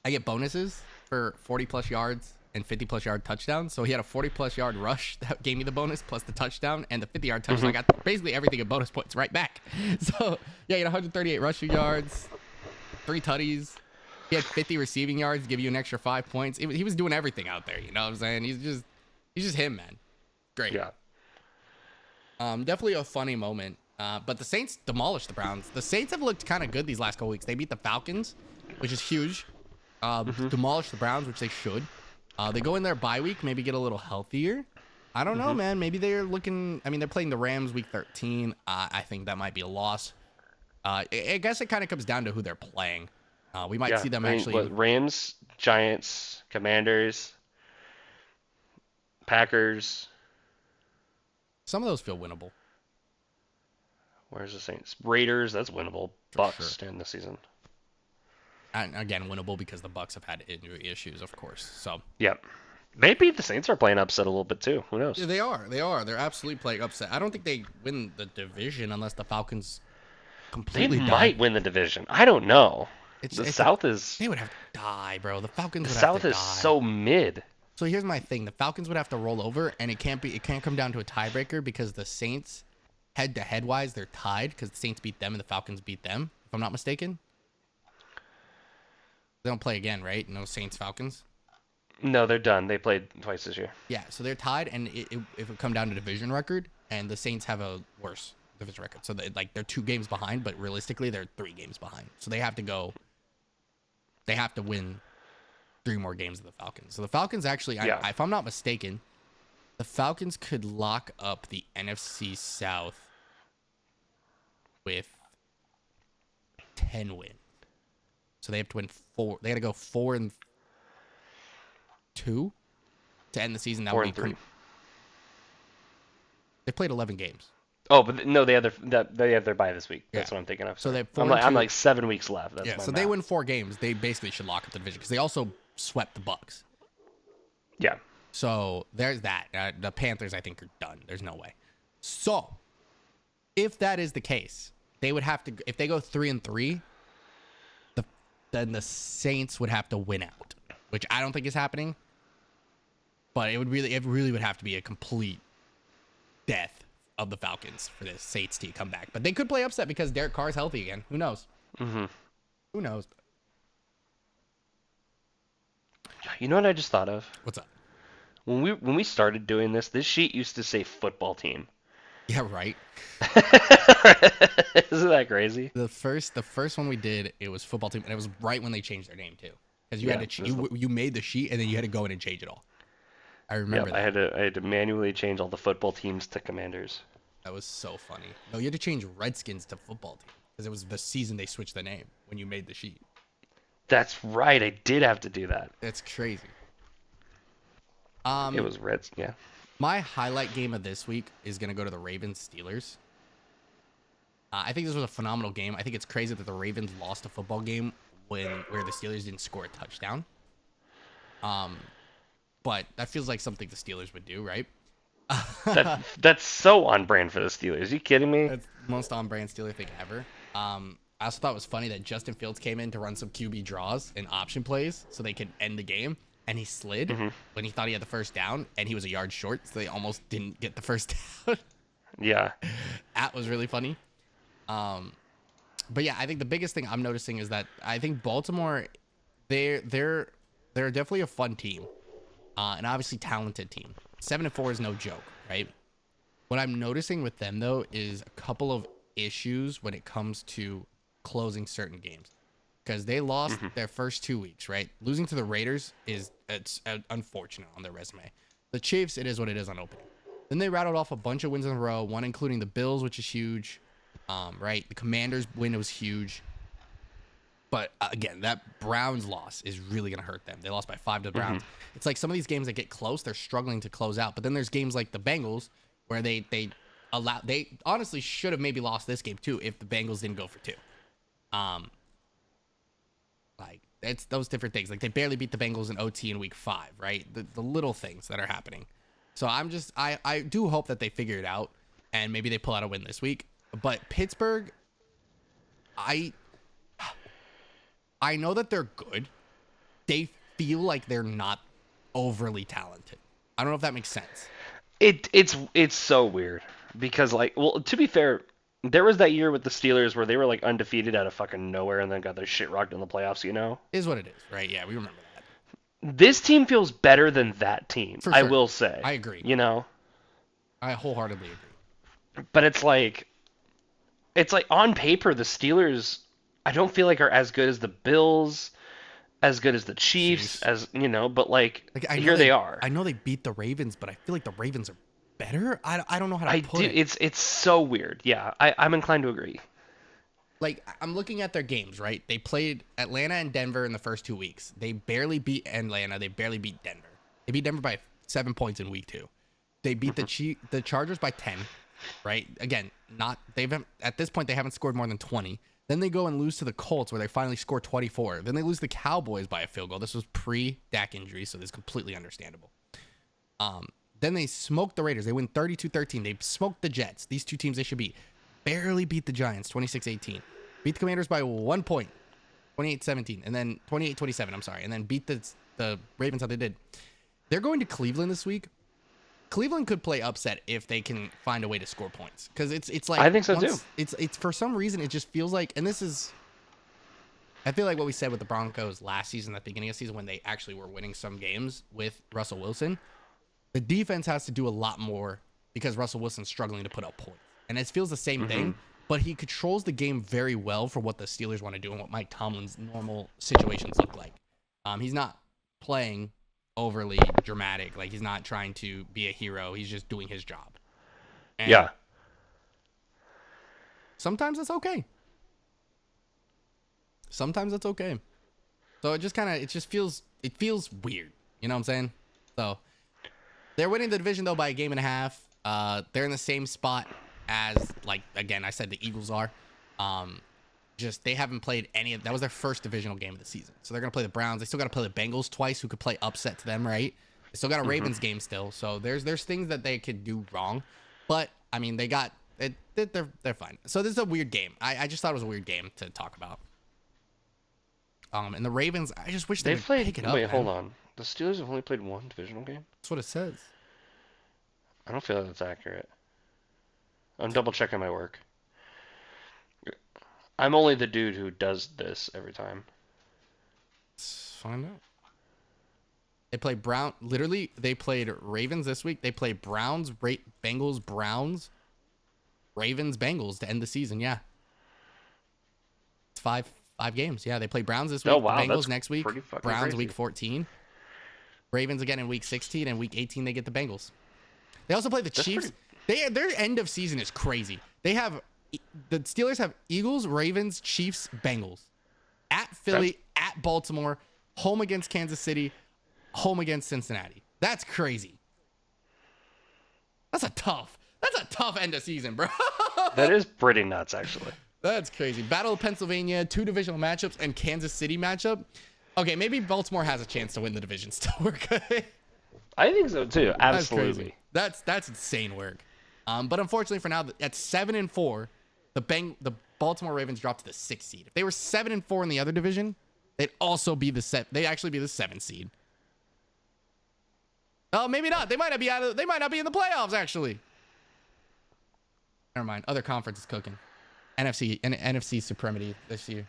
get bonuses for 40 plus yards and 50 plus yard touchdowns. So he had a 40 plus yard rush that gave me the bonus plus the touchdown and the 50 yard touchdown. I got basically everything in bonus points right back. So yeah, he had 138 rushing yards, 3 tutties. He had 50 receiving yards, give you an extra 5 points. He was doing everything out there. You know what I'm saying? He's just him, man. Great. Yeah. Definitely a funny moment. But the Saints demolished the Browns. The Saints have looked kind of good these last couple weeks. They beat the Falcons, which is huge. Demolished the Browns, which they should. They go in their bye week, maybe get a little healthier. I don't know, man. Maybe they're looking. I mean, they're playing the Rams week 13. I think that might be a loss. I guess it kind of comes down to who they're playing. We might see them actually. Rams, Giants, Commanders, Packers. Some of those feel winnable. Where's the Saints? Raiders, that's winnable. Bucks to end the season. And again, winnable because the Bucks have had injury issues, of course. So Yep. Maybe the Saints are playing upset a little bit too. Who knows? yeah, they are. They're absolutely playing upset. I don't think they win the division unless the Falcons They completely might win the division. I don't know. The South is They would have to die, bro. The Falcons the would South have to is die. so mid. So here's my thing: the Falcons would have to roll over, and it can't come down to a tiebreaker because the Saints, head-to-head wise, they're tied because the Saints beat them and the Falcons beat them. If I'm not mistaken, they don't play again, right? No Saints Falcons. No, they're done. They played twice this year. Yeah, so they're tied, and if it come down to division record, and the Saints have a worse division record, so they're 2 games behind, but realistically they're 3 games behind. So they have to win 3 more games of the Falcons. So the Falcons actually, if I'm not mistaken, the Falcons could lock up the NFC South with 10 wins. So they have to win 4. They got to go 4-2 to end the season. That 4-3. They played 11 games. Oh, but no, they have their bye this week. That's Yeah. what I'm thinking of. So they have I'm like 7 weeks left. That's yeah. my So math. they win 4 games. They basically should lock up the division because they also swept the Bucks. Yeah. So there's that. The Panthers, I think, are done. There's no way. So if that is the case, they would have to. If they go 3-3, then the Saints would have to win out, which I don't think is happening. But it really would have to be a complete death of the Falcons for the Saints to come back. But they could play upset because Derek Carr's healthy again. Who knows? Mm-hmm. Who knows? You know what I just thought of? What's up? When we started doing this sheet used to say football team. Yeah, right. Isn't that crazy? The first one we did, it was football team, and it was right when they changed their name too, because you had to you made the sheet and then you had to go in and change it all. I remember that. I had to manually change all the football teams to Commanders. That was so funny. No, you had to change Redskins to football team because it was the season they switched the name when you made the sheet. That's right. I did have to do that. That's crazy. It was Reds. Yeah. My highlight game of this week is gonna go to the Ravens Steelers. I think this was a phenomenal game. I think it's crazy that the Ravens lost a football game where the Steelers didn't score a touchdown. But that feels like something the Steelers would do, right? That's so on brand for the Steelers. Are you kidding me? That's the most on-brand Steeler thing ever. I also thought it was funny that Justin Fields came in to run some QB draws and option plays so they could end the game, and he slid when he thought he had the first down, and he was a yard short, so they almost didn't get the first down. Yeah. That was really funny. But yeah, I think the biggest thing I'm noticing is that I think Baltimore, they're definitely a fun team, and obviously talented team. 7-4 is no joke, right? What I'm noticing with them though is a couple of issues when it comes to closing certain games, because they lost their first 2 weeks, right? Losing to the Raiders it's unfortunate on their resume. The Chiefs, it is what it is on opening. Then they rattled off a bunch of wins in a row, one including the Bills, which is huge. Right, the Commanders win was huge, but again, that Browns loss is really gonna hurt them. They lost by 5 to the Browns. It's like some of these games that get close, they're struggling to close out. But then there's games like the Bengals where they honestly should have maybe lost this game too if the Bengals didn't go for 2. Like it's those different things. Like they barely beat the Bengals in OT in week 5, right? The little things that are happening. So I do hope that they figure it out and maybe they pull out a win this week. But Pittsburgh, I know that they're good. They feel like they're not overly talented. I don't know if that makes sense. It's so weird because to be fair, there was that year with the Steelers where they were like undefeated out of fucking nowhere and then got their shit rocked in the playoffs, you know? Is what it is, right? Yeah, we remember that. This team feels better than that team, For sure. I will say. I agree. You know? I wholeheartedly agree. But it's like on paper, the Steelers, I don't feel like are as good as the Bills, as good as the Chiefs, as, you know, but here they are. I know they beat the Ravens, but I feel like the Ravens are better. I don't know how to put it. It's so weird. Yeah, I'm inclined to agree. Like, I'm looking at their games, right? They played Atlanta and Denver in the first 2 weeks. They barely beat Atlanta. They barely beat Denver. They beat Denver by 7 points in week 2. They beat the Chargers by 10. Right? Again, at this point they haven't scored more than 20. Then they go and lose to the Colts where they finally score 24. Then they lose the Cowboys by a field goal. This was pre-Dak injury, so this is completely understandable. Then they smoked the Raiders. They win 32-13. They smoked the Jets. These two teams they should beat. Barely beat the Giants 26-18. Beat the Commanders by 1 point, 28-17, and then 28-27, I'm sorry. And then beat the Ravens how they did. They're going to Cleveland this week. Cleveland could play upset if they can find a way to score points, because it's like I think so too. It's for some reason it just feels like, and I feel like what we said with the Broncos last season, at the beginning of the season when they actually were winning some games with Russell Wilson, the defense has to do a lot more because Russell Wilson's struggling to put up points, and it feels the same thing. But he controls the game very well for what the Steelers want to do and what Mike Tomlin's normal situations look like. He's not playing overly dramatic. Like, he's not trying to be a hero. He's just doing his job. And yeah. Sometimes it's okay. Sometimes it's okay. So it just feels weird. You know what I'm saying? So they're winning the division though by a game and a half. They're in the same spot as, like, again, I said the Eagles are. Just they haven't played any of that was their first divisional game of the season. So they're gonna play the Browns. They still gotta play the Bengals twice, who could play upset to them, right? They still got a Ravens game still. So there's things that they could do wrong. But I mean they got it, they're fine. So this is a weird game. I just thought it was a weird game to talk about. And the Ravens, I just wish they would pick it up. Wait, hold on. The Steelers have only played one divisional game? That's what it says. I don't feel like that's accurate. I'm double checking my work. I'm only the dude who does this every time. Let's find out. They play literally, they played Ravens this week. They play Browns, Bengals, Browns, Ravens, Bengals to end the season. Yeah. It's five games. Yeah, they play Browns this week. Oh, wow. Bengals next week. Browns crazy. week 14. Ravens again in week 16, and week 18 they get the Bengals. They also play the Chiefs. Their end of season is crazy. The Steelers have Eagles, Ravens, Chiefs, Bengals. At Philly, at Baltimore, home against Kansas City, home against Cincinnati. That's crazy. That's a tough end of season, bro. That is pretty nuts, actually. That's crazy. Battle of Pennsylvania, 2 divisional matchups, and Kansas City matchup. Okay, maybe Baltimore has a chance to win the division still. We're good. I think so too. That's crazy. Absolutely. That's insane work. But unfortunately for now, at 7-4, the Baltimore Ravens dropped to the 6th seed. If they were 7-4 in the other division, they'd also be they'd actually be the 7th seed. Oh, maybe not. They might not be they might not be in the playoffs actually. Never mind. Other conference is cooking. NFC supremacy this year.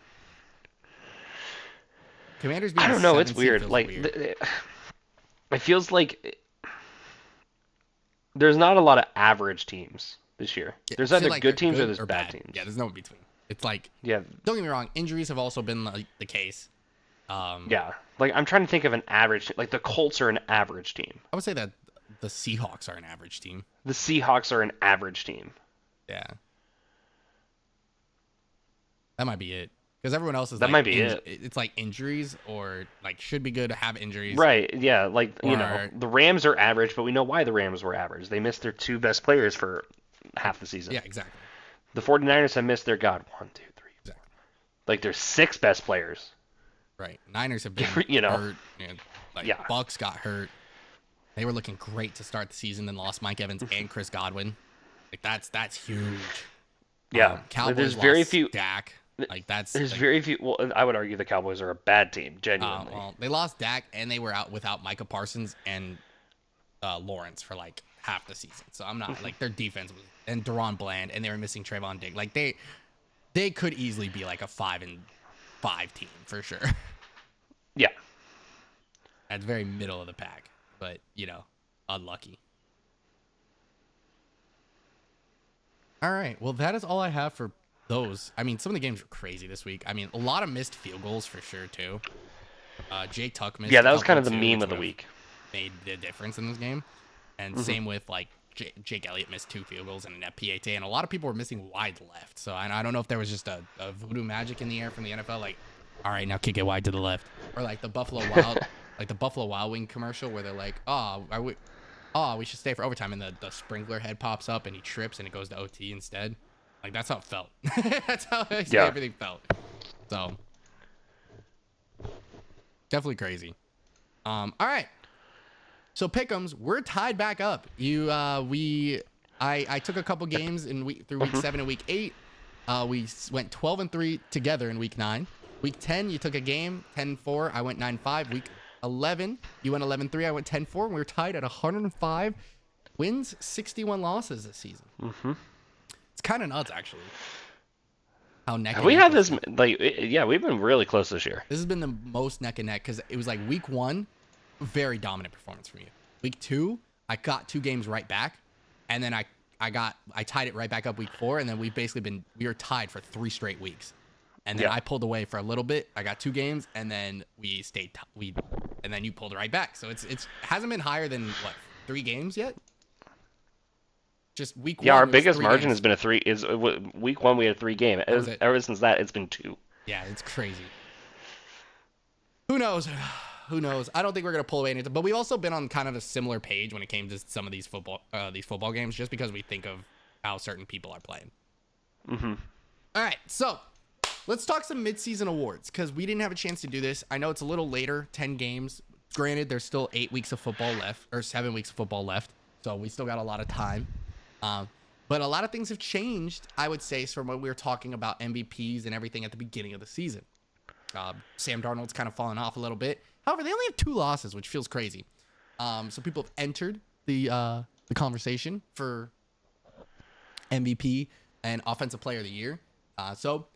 Commanders being I don't know. the It's 7th seed weird. feels Like, weird. it feels like there's not a lot of average teams this year. There's I feel either like good they're teams or good there's bad teams. Yeah, there's no in between. It's like, Yeah. don't get me wrong, injuries have also been the case. Yeah. Like, I'm trying to think of an average. Like, the Colts are an average team. I would say that the Seahawks are an average team. The Seahawks are an average team. Yeah. That might be it. Because everyone else is That like, might be it. It's like injuries or like should be good to have injuries. Right. Yeah. Like, you know, Or- the Rams are average, but we know why the Rams were average. They missed their 2 best players for half the season. Yeah, exactly. The 49ers have missed their, 1, 2, 3, Exactly. like their 6 best players. Right. Niners have been You know. hurt. And, like, Yeah. Bucks got hurt. They were looking great to start the season, then lost Mike Evans and Chris Godwin. Like that's huge. Yeah. Cowboys there's lost very few. Dak. Like that's There's like, very few. Well, I would argue the Cowboys are a bad team, genuinely. well, they lost Dak and they were out without Micah Parsons and Lawrence for like half the season. So I'm not like their defense was and Deron Bland and they were missing Trayvon Diggs. Like they could easily be like a 5-5 team for sure. Yeah. At the very middle of the pack, but you know, unlucky. All right, well that is all I have for those. I mean, some of the games were crazy this week. I mean, a lot of missed field goals for sure too. Jay Tuck missed. Yeah, a that was couple kind of the too, meme which of the would've week. Made the difference in this game, and same with like Jake Elliott missed 2 field goals and an FPAT, and a lot of people were missing wide left. So I don't know if there was just a voodoo magic in the air from the NFL, like, all right, now kick it wide to the left, or like the Buffalo Wild Wing commercial where they're like, we should stay for overtime, and the sprinkler head pops up and he trips and it goes to OT instead. Like that's how it felt. That's how everything felt. So definitely crazy. All right. So pick'ems, we're tied back up. I took a couple games through week 7 and week 8. We went 12-3 together in week 9. Week 10, you took a game, 10-4. I went 9-5. Week 11, you went 11-3. I went 10-4. And we were tied at 105 wins, 61 losses this season. Mm-hmm. It's kind of nuts, actually. How neck and We neck had this this, like, yeah, we've been really close this year. This has been the most neck and neck because it was like week 1, very dominant performance from you. Week 2, I got 2 games right back, and then I tied it right back up week 4, and then we were tied for 3 straight weeks, and then I pulled away for a little bit. I got 2 games, and then we stayed. And then you pulled it right back. So it hasn't been higher than 3 games yet. Just week 1. Yeah, our biggest margin games. has been week 1 we had a 3 game. Ever since that, it's been 2. Yeah, it's crazy. Who knows? Who knows? I don't think we're gonna pull away anything, but we've also been on kind of a similar page when it came to some of these football games, just because we think of how certain people are playing. Mm-hmm. All right, so let's talk some midseason awards because we didn't have a chance to do this. I know it's a little later, 10 games. Granted, there's still 8 weeks of football left, or 7 weeks of football left, so we still got a lot of time. But a lot of things have changed, I would say, from when we were talking about MVPs and everything at the beginning of the season. Sam Darnold's kind of fallen off a little bit. However, they only have 2 losses, which feels crazy. So people have entered the conversation for MVP and Offensive Player of the Year. So,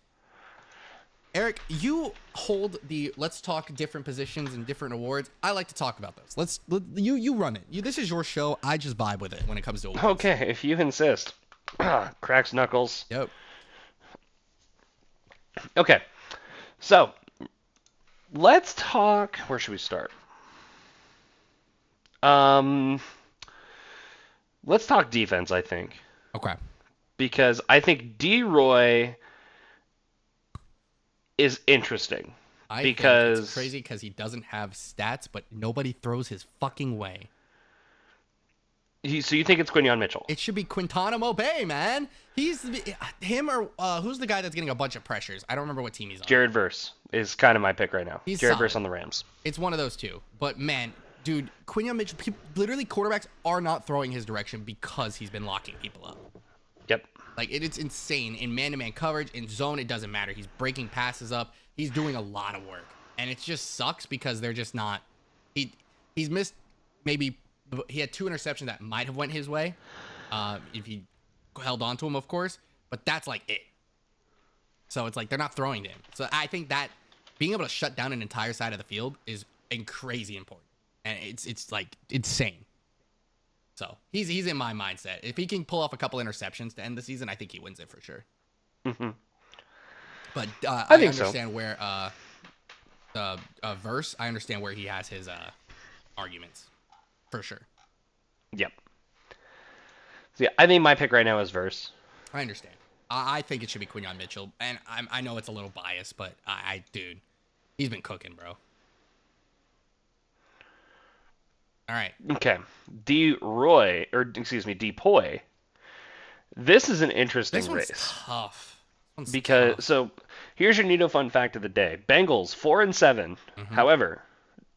Eric, you hold the let's talk different positions and different awards. I like to talk about those. You run it. This is your show. I just vibe with it when it comes to awards. Okay, if you insist. Cracks knuckles. Yep. Okay, so let's talk. Where should we start? Let's talk defense, I think. Okay. Because I think D-Roy is interesting. I because think it's crazy because he doesn't have stats, but nobody throws his fucking way. So you think it's Quinyon Mitchell? It should be Quintanamo Bay, man. He's him or who's the guy that's getting a bunch of pressures? I don't remember what team he's on. Jared Verse is kind of my pick right now. He's Jared solid. Verse on the Rams. It's one of those two. But man, dude, Quinyon Mitchell, literally quarterbacks are not throwing his direction because he's been locking people up. Yep. Like it's insane in man-to-man coverage, in zone. It doesn't matter. He's breaking passes up. He's doing a lot of work, and it just sucks because they're just not. He's missed maybe. He had 2 interceptions that might have went his way, if he held on to him, of course. But that's like it. So it's like they're not throwing to him. So I think that being able to shut down an entire side of the field is crazy important, and it's like insane. So he's in my mindset. If he can pull off a couple interceptions to end the season, I think he wins it for sure. Mm-hmm. But I I think understand where the Verse. I understand where he has his arguments. For sure. Yep. So yeah, I think my pick right now is Verse. I understand. I think it should be Quinyon Mitchell, and I know it's a little biased, but dude, he's been cooking, bro. All right. Okay. D-Poi. This is an interesting This one's race. tough. Because so here's your neato fun fact of the day. Bengals 4-7. Mm-hmm. However,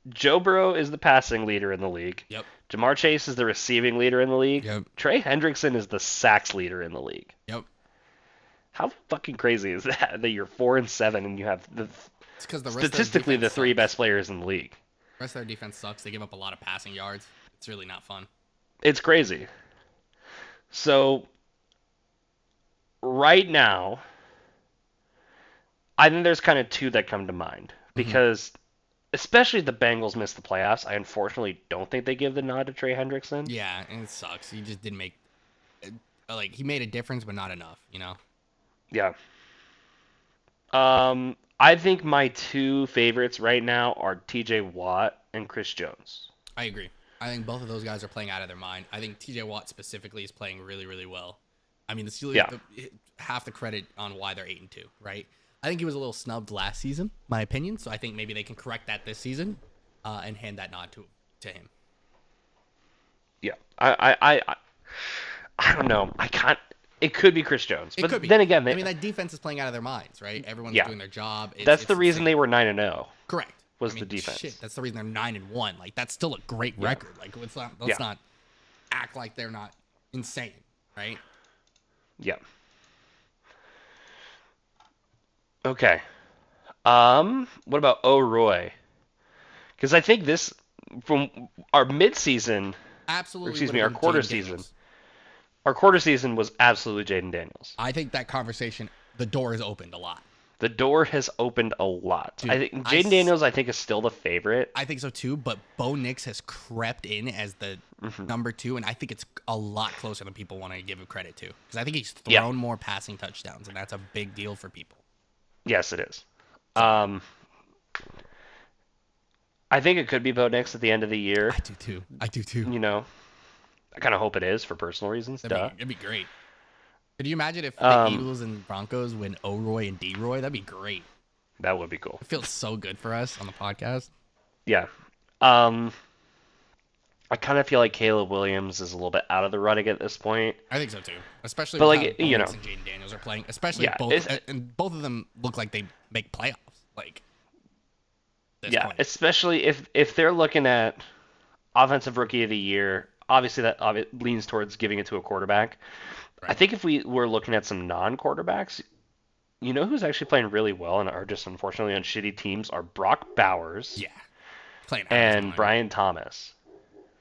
Joe Burrow is the passing leader in the league. Yep. Jamar Chase is the receiving leader in the league. Yep. Trey Hendrickson is the sacks leader in the league. Yep. How fucking crazy is that you're 4-7 and you have It's because the statistically the 3 best players in the league. The rest of their defense sucks. They give up a lot of passing yards. It's really not fun. It's crazy. So right now, I think there's kind of 2 that come to mind because especially if the Bengals miss the playoffs, I unfortunately don't think they give the nod to Trey Hendrickson. Yeah, and it sucks. He just didn't make he made a difference, but not enough. You know. Yeah. I think my 2 favorites right now are T.J. Watt and Chris Jones. I agree. I think both of those guys are playing out of their mind. I think T.J. Watt specifically is playing really, really well. I mean, the Steelers half the credit on why they're 8-2, right? I think he was a little snubbed last season, my opinion. So I think maybe they can correct that this season and hand that nod to him. Yeah, I don't know. I can't. It could be Chris Jones, but could be. then again, I mean, that defense is playing out of their minds, right? Everyone's doing their job. That's the reason they were 9-0. Correct. Was the defense? Shit, that's the reason they're 9-1. Like that's still a great record. Like let's not act like they're not insane, right? Yeah. Okay. What about O'Roy? Because I think this from our mid-season, absolutely. Our quarter season. Our quarter season was absolutely Jaden Daniels. I think that conversation, the door has opened a lot. The door has opened a lot. Dude, I think Jaden Daniels, I think, is still the favorite. I think so too, but Bo Nix has crept in as the number 2, and I think it's a lot closer than people want to give him credit to. Because I think he's thrown more passing touchdowns, and that's a big deal for people. Yes, it is. I think it could be Bo Nix at the end of the year. I do too. You know, I kind of hope it is for personal reasons. It'd be great. Could you imagine if the Eagles and Broncos win O'Roy and D-Roy? That'd be great. That would be cool. It feels so good for us on the podcast. Yeah. I kind of feel like Caleb Williams is a little bit out of the running at this point. I think so too, especially but with like how you know, Bo Nix and Jaden Daniels are playing. Especially and both of them look like they make playoffs. Like, point. Especially if they're looking at offensive rookie of the year. Obviously, that leans towards giving it to a quarterback. Right. I think if we were looking at some non-quarterbacks, you know who's actually playing really well and are just unfortunately on shitty teams are Brock Bowers. Yeah. Playing and Brian Thomas.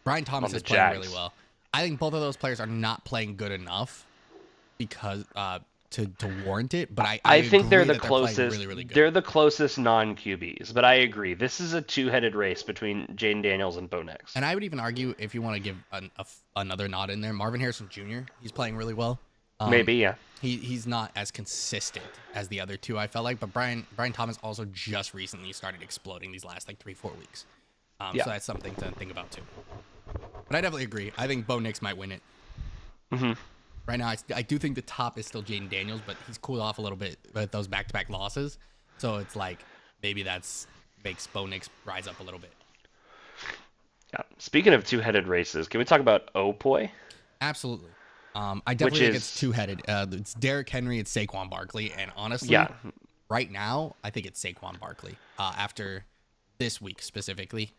Brian Thomas is playing really well. I think both of those players are not playing good enough because to warrant it, but I think they're the closest. Really, really good. They're the closest non-QBs, but I agree. This is a 2-headed race between Jaden Daniels and Bo Nix. And I would even argue, if you want to give another nod in there, Marvin Harrison Jr., he's playing really well. Maybe, yeah. He's not as consistent as the other 2, I felt like, but Brian Thomas also just recently started exploding these last 3-4 weeks. So that's something to think about too. But I definitely agree. I think Bo Nix might win it. Mm-hmm. Right now, I do think the top is still Jaden Daniels, but he's cooled off a little bit with those back-to-back losses. So it's like maybe that's makes Bo Nix rise up a little bit. Yeah. Speaking of two-headed races, can we talk about Opoi? Absolutely. I Which definitely think it's is, two-headed. It's Derrick Henry and Saquon Barkley, and honestly, yeah, right now, I think it's Saquon Barkley. After this week specifically,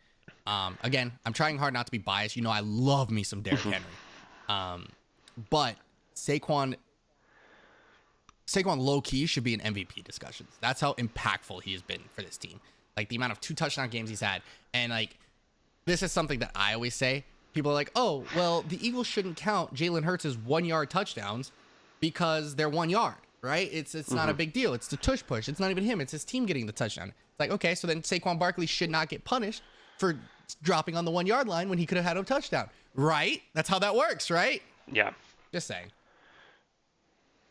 again, I'm trying hard not to be biased. You know, I love me some Derrick Henry, but Saquon low key should be in MVP discussions. That's how impactful he has been for this team. Like the amount of 2 touchdown games he's had, and like this is something that I always say. People are like, oh, well, the Eagles shouldn't count Jalen Hurts' 1-yard touchdowns because they're 1 yard, right? It's not a big deal. It's the tush push. It's not even him. It's his team getting the touchdown. It's like, okay, so then Saquon Barkley should not get punished for dropping on the 1-yard line when he could have had a touchdown, right? That's how that works, right? yeah. Just saying.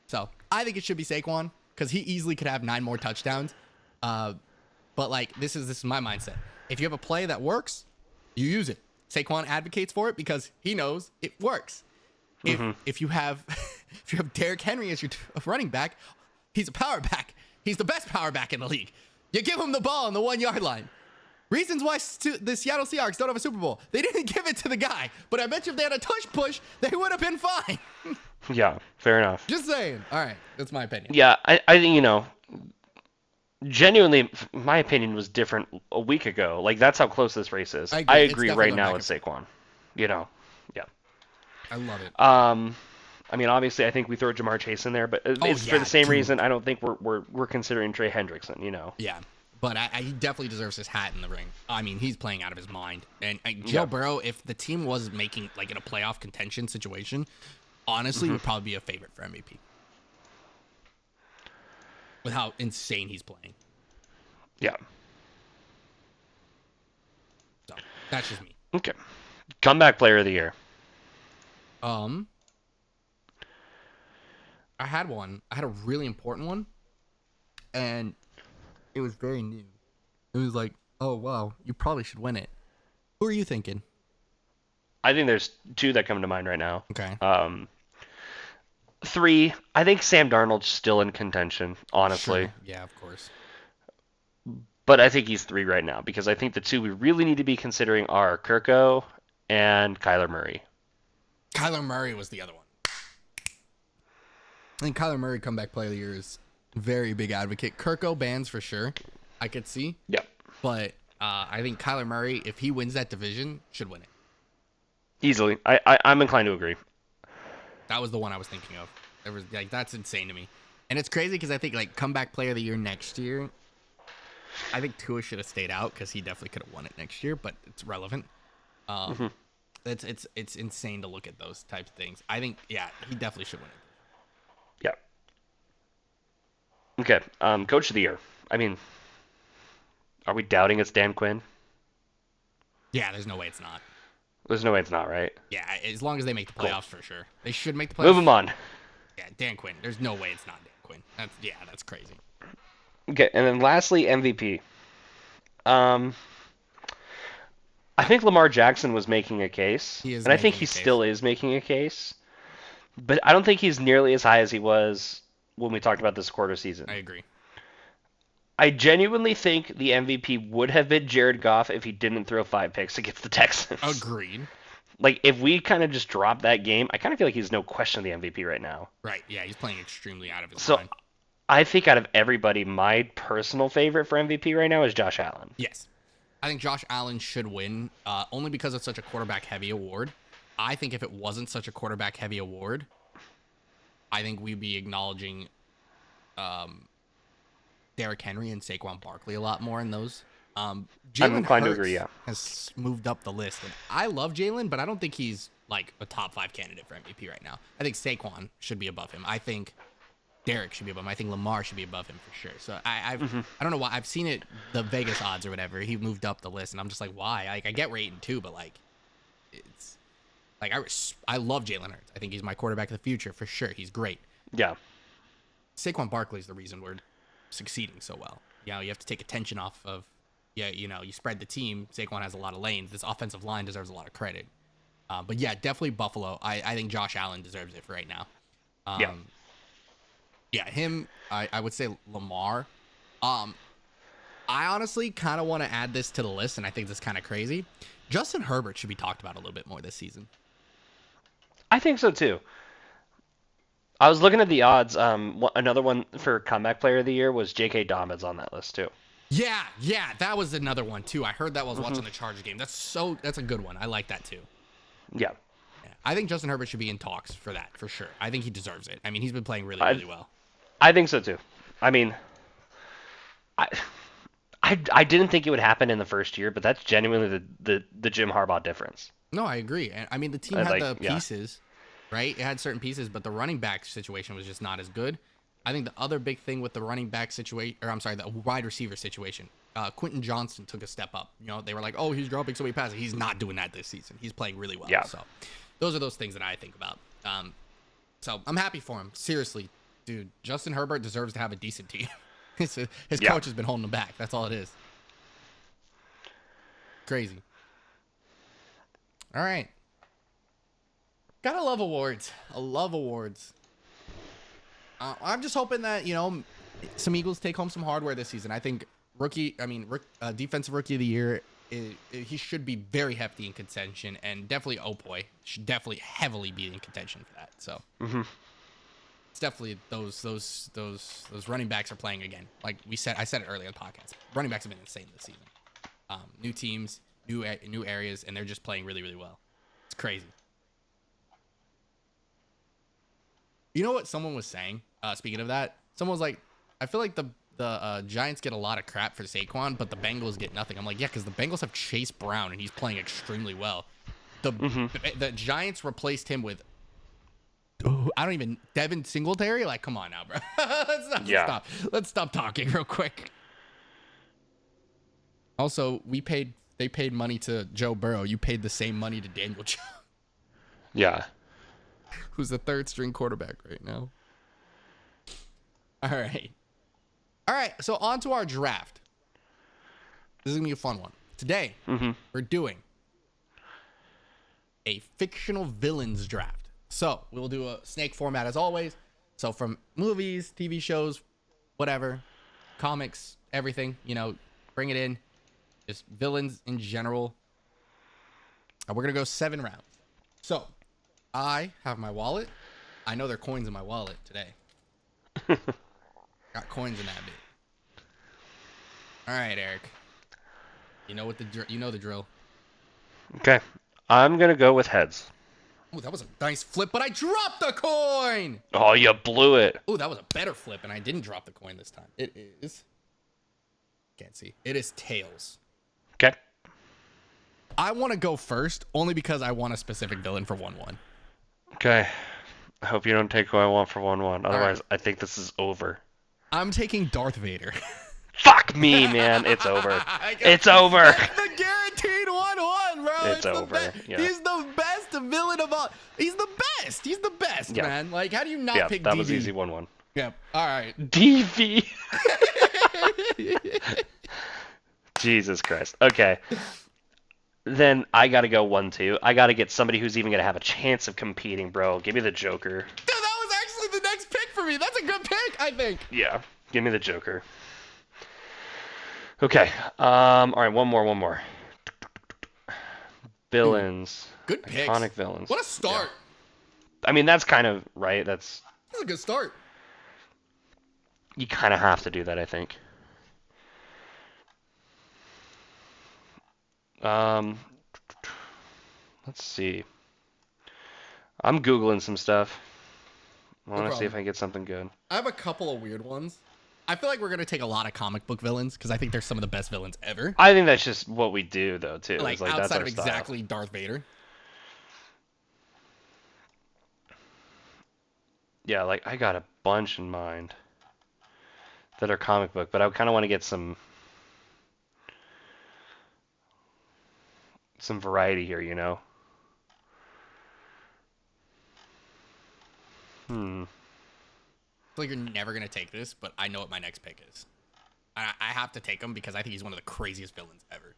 So I think it should be Saquon because he easily could have 9 more touchdowns. But like this is my mindset. If you have a play that works, you use it. Saquon advocates for it because he knows it works. If you have Derrick Henry as your running back, he's a power back. He's the best power back in the league. You give him the ball on the 1-yard line. Reasons why the Seattle Seahawks don't have a Super Bowl. They didn't give it to the guy. But I bet you if they had a tush push, they would have been fine. Yeah, fair enough. Just saying. All right. That's my opinion. Yeah, I think, genuinely, my opinion was different a week ago. Like, that's how close this race is. I I agree. It's agree definitely right going now back with and Saquon. Yeah. I love it. I mean, obviously, I think we throw Jamar Chase in there, but it's for yeah, the same dude. reason I don't think we're considering Trey Hendrickson, Yeah. But he definitely deserves his hat in the ring. I mean, he's playing out of his mind. And Joe Burrow, if the team was making, like, in a playoff contention situation, honestly, would probably be a favorite for MVP. With how insane he's playing. Yeah. So, that's just me. Okay. Comeback player of the year. I had one. I had a really important one. And it was very new. It was like, oh, wow, you probably should win it. Who are you thinking? I think there's 2 that come to mind right now. Okay. 3, I think Sam Darnold's still in contention, honestly. Sure. Yeah, of course. But I think he's 3 right now because I think the 2 we really need to be considering are Kirko and Kyler Murray. Kyler Murray was the other one. I think Kyler Murray, comeback player of the year, is very big advocate. Kirko bans for sure. I could see. Yep. But I think Kyler Murray, if he wins that division, should win it. Easily. I'm inclined to agree. That was the one I was thinking of. It was like that's insane to me. And it's crazy because I think like comeback player of the year next year, I think Tua should have stayed out because he definitely could have won it next year, but it's relevant. It's insane to look at those types of things. I think he definitely should win it. Yep. Okay. Coach of the year. I mean, are we doubting it's Dan Quinn? Yeah, there's no way it's not. There's no way it's not, right? Yeah, as long as they make the playoffs for sure. They should make the playoffs. Move him on. Yeah, Dan Quinn. There's no way it's not Dan Quinn. That's crazy. Okay, and then lastly, MVP. I think Lamar Jackson was making a case, He is and I think making he a case. still is making a case, but I don't think he's nearly as high as he was when we talked about this quarter season. I agree. I genuinely think the MVP would have been Jared Goff if he didn't throw 5 picks against the Texans. Agreed. Like, if we kind of just drop that game, I kind of feel like he's no question the MVP right now. Right. Yeah, he's playing extremely out of his So mind. I think out of everybody, my personal favorite for MVP right now is Josh Allen. Yes. I think Josh Allen should win only because it's such a quarterback-heavy award. I think if it wasn't such a quarterback-heavy award, I think we'd be acknowledging Derrick Henry and Saquon Barkley a lot more in those. I'm Jalen inclined to Hurts agree, yeah. has moved up the list. And I love Jalen, but I don't think he's like a top 5 candidate for MVP right now. I think Saquon should be above him. I think Derek should be above him. I think Lamar should be above him for sure. So I don't know why. I've seen it, the Vegas odds or whatever. He moved up the list, and I'm just like, why? Like, I get rating too, but like, it's like I love Jalen Hurts. I think he's my quarterback of the future for sure. He's great. Yeah. Saquon Barkley's the reason we're succeeding so well. You know, you have to take attention off of, you spread the team. Saquon has a lot of lanes. This offensive line deserves a lot of credit. But yeah, definitely Buffalo. I think Josh Allen deserves it for right now. Yeah. Yeah, him, I would say Lamar. I honestly kind of want to add this to the list, and I think this is kind of crazy. Justin Herbert should be talked about a little bit more this season. I think so too. I was looking at the odds. Another one for comeback player of the year was J.K. Dobbins on that list too. Yeah, that was another one too. I heard that while I was watching the Charger game. That's a good one. I like that too. Yeah. I think Justin Herbert should be in talks for that, for sure. I think he deserves it. I mean, he's been playing really well. I think so too. I mean, I didn't think it would happen in the first year, but that's genuinely the Jim Harbaugh difference. No, I agree. And I mean, the team had the pieces, right? It had certain pieces, but the running back situation was just not as good. I think the other big thing with the running back situation, the wide receiver situation, Quentin Johnson took a step up. You know, they were like, oh, he's dropping so many passes. He's not doing that this season. He's playing really well. Yeah. So those are those things that I think about. So I'm happy for him. Seriously, dude, Justin Herbert deserves to have a decent team. His coach has been holding him back. That's all it is. Crazy. All right. Gotta love awards. I love awards. I'm just hoping that, some Eagles take home some hardware this season. I think defensive rookie of the year, he should be very hefty in contention, and definitely Opoy should definitely heavily be in contention for that. So it's definitely those running backs are playing again. Like I said it earlier in the podcast. Running backs have been insane this season. New teams, new areas, and they're just playing really, really well. It's crazy. You know what someone was saying? Speaking of that, someone was like, I feel like the Giants get a lot of crap for Saquon, but the Bengals get nothing. I'm like, yeah, because the Bengals have Chase Brown, and he's playing extremely well. The Giants replaced him with, Devin Singletary? Like, come on now, bro. Let's stop talking real quick. Also, they paid money to Joe Burrow. You paid the same money to Daniel Jones. Yeah. Who's the third string quarterback right now. All right. So on to our draft. This is going to be a fun one. Today, we're doing a fictional villains draft. So we'll do a snake format as always. So from movies, TV shows, whatever, comics, everything, bring it in. Just villains in general. And we're going to go 7 rounds. So I have my wallet. I know there are coins in my wallet today. Got coins in that bit. All right, Eric. You know the drill. Okay. I'm going to go with heads. Oh, that was a nice flip, but I dropped the coin. Oh, you blew it. Oh, that was a better flip, and I didn't drop the coin this time. It is. Can't see. It is tails. Okay. I want to go first, only because I want a specific villain for 1-1. Okay. I hope you don't take who I want for 1-1. Otherwise, right. I think this is over. I'm taking Darth Vader. Fuck me, man. It's over. It's over. It's the guaranteed 1-1, bro. It's over. Yeah. He's the best villain of all. He's the best. He's the best, man. Like, how do you not pick DV? That was easy 1-1. Yep. All right. DV. Jesus Christ. Okay. Then I got to go 1-2. I got to get somebody who's even going to have a chance of competing, bro. Give me the Joker. Dude, that was actually the next pick for me. That's a good pick, I think. Yeah. Give me the Joker. Okay. All right, one more. Villains. Good picks. Iconic villains. What a start. Yeah. I mean, that's kind of right. That's a good start. You kind of have to do that, I think. Let's see. I'm Googling some stuff. I want to see if I can get something good. I have a couple of weird ones. I feel like we're going to take a lot of comic book villains because I think they're some of the best villains ever. I think that's just what we do, though, too. Like outside that's of exactly Darth Vader. Yeah, like I got a bunch in mind that are comic book, but I kind of want to get some variety here, you know? I feel like you're never going to take this, but I know what my next pick is. I have to take him because I think he's one of the craziest villains ever.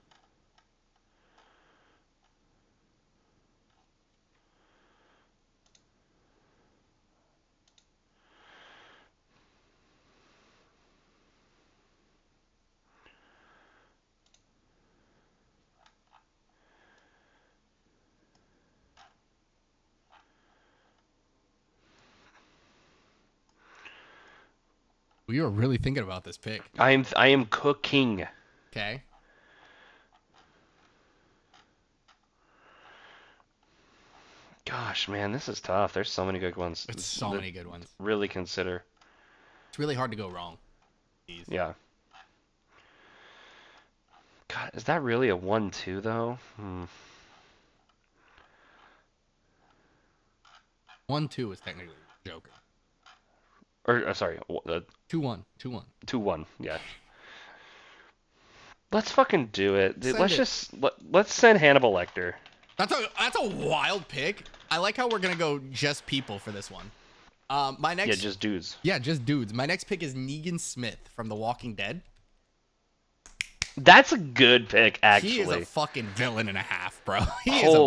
We were really thinking about this pick. I am cooking. Okay. Gosh, man, this is tough. There's so many good ones. It's so many good ones. Really consider. It's really hard to go wrong. Jeez. Yeah. God, is that really a 1-2 though? 1-2 is technically Joker. Or sorry, 2-1. 2-1. 2-1. Yeah. Let's fucking do it. Dude, Send let's send Hannibal Lecter. That's a wild pick. I like how we're gonna go just people for this one. My next. Yeah, just dudes. Yeah, just dudes. My next pick is Negan Smith from The Walking Dead. That's a good pick, actually. He is a fucking villain and a half, bro.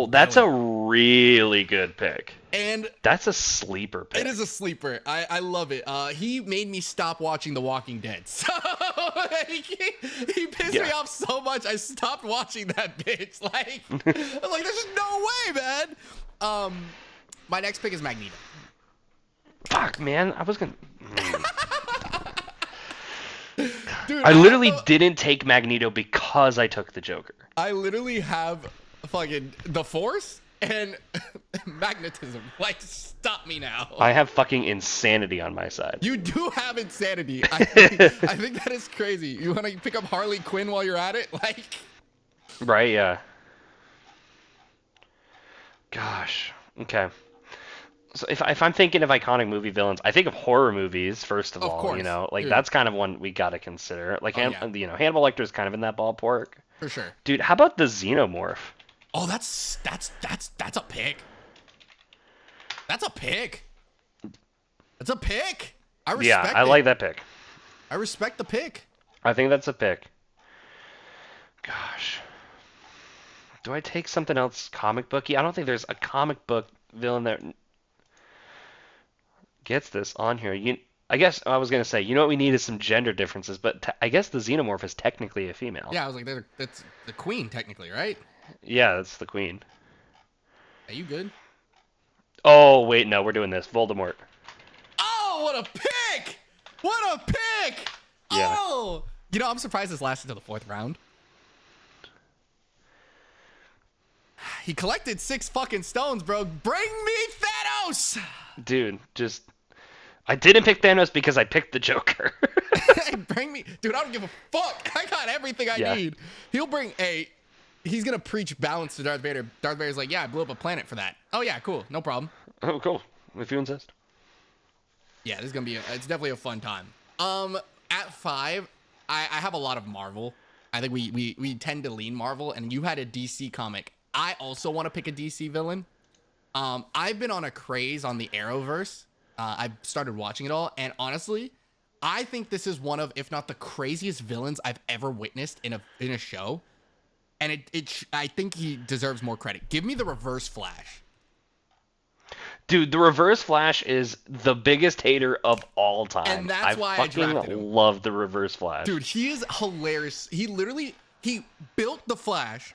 That's a really good pick. And that's a sleeper pick. It is a sleeper. I love it. He made me stop watching The Walking Dead. So he pissed me off so much. I stopped watching that bitch. Like, I was like, there's no way, man. My next pick is Magneto. Fuck, man. I was gonna. Dude, I literally didn't take Magneto because I took the Joker. I literally have fucking the Force and magnetism. Like, stop me now. I have fucking insanity on my side. You do have insanity. I think that is crazy. You want to pick up Harley Quinn while you're at it? Like, right? Yeah. Gosh. Okay. So if I'm thinking of iconic movie villains, I think of horror movies first of all. Course. You know, like Dude. That's kind of one we gotta consider. Like, you know, Hannibal Lecter is kind of in that ballpark. For sure. Dude, how about the Xenomorph? Oh, that's a pick. That's a pick. That's a pick. I respect I like that pick. I respect the pick. I think that's a pick. Gosh. Do I take something else comic booky? I don't think there's a comic book villain that gets this on here. I guess I was gonna say, you know what we need is some gender differences, but I guess the Xenomorph is technically a female. Yeah, I was like, that's the queen technically, right? Yeah, that's the queen. Are you good? Oh wait, no, we're doing this. Voldemort. Oh, what a pick! What a pick! Yeah. Oh, you know, I'm surprised this lasted until the 4th round. He collected 6 fucking stones, bro. Bring me Thanos! Dude, I didn't pick Thanos because I picked the Joker. Bring me, dude. I don't give a fuck. I got everything I need. He's gonna preach balance to Darth Vader. Darth Vader's like, yeah, I blew up a planet for that. Oh yeah, cool, no problem. Oh, cool. If you insist. Yeah, this is gonna be. It's definitely a fun time. At 5, I have a lot of Marvel. I think we tend to lean Marvel, and you had a DC comic. I also want to pick a DC villain. I've been on a craze on the Arrowverse. I've started watching it all, and honestly, I think this is one of, if not the craziest villains I've ever witnessed in a show. And I think he deserves more credit. Give me the Reverse Flash. Dude, the Reverse Flash is the biggest hater of all time. And that's why I drafted him. Love the Reverse Flash. Dude, he is hilarious. He built the Flash.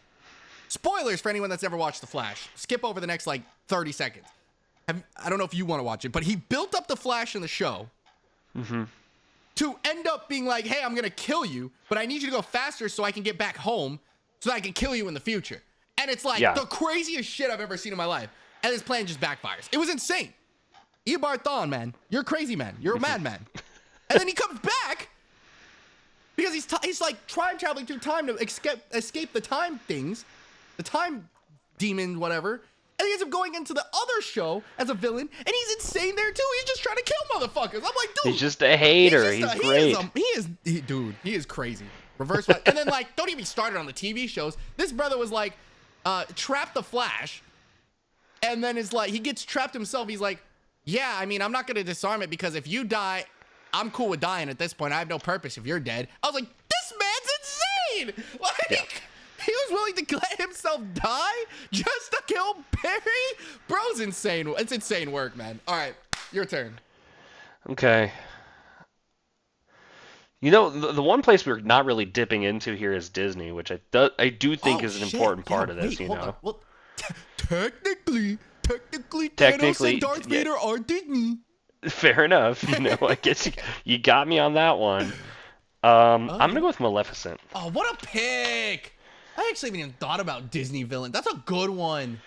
Spoilers for anyone that's ever watched The Flash. Skip over the next, 30 seconds. I don't know if you want to watch it, but he built up the Flash in the show to end up being like, hey, I'm going to kill you, but I need you to go faster so I can get back home so that I can kill you in the future. And it's the craziest shit I've ever seen in my life. And this plan just backfires. It was insane. Eobard Thawne, man. You're a crazy man. You're a madman. And then he comes back because he's time traveling through time to escape the time things. The time demon, whatever. And he ends up going into the other show as a villain, and he's insane there too. He's just trying to kill motherfuckers. I'm like, dude. He's just a hater. He's great. He is crazy. Reverse Flash. And then, don't even start it on the TV shows. This brother was like, trap the Flash. And then he gets trapped himself. He's like, yeah, I mean, I'm not going to disarm it because if you die, I'm cool with dying at this point. I have no purpose if you're dead. I was like, this man's insane. He was willing to let himself die just to kill Barry? Bro's insane. It's insane work, man. All right, your turn. Okay. You know, the one place we're not really dipping into here is Disney, which I do think is an important part of this, hold know? On. Well, technically, Thanos and Darth Vader are Disney. Fair enough. I guess you got me on that one. I'm gonna go with Maleficent. Oh, what a pick! I actually haven't even thought about Disney villain. That's a good one.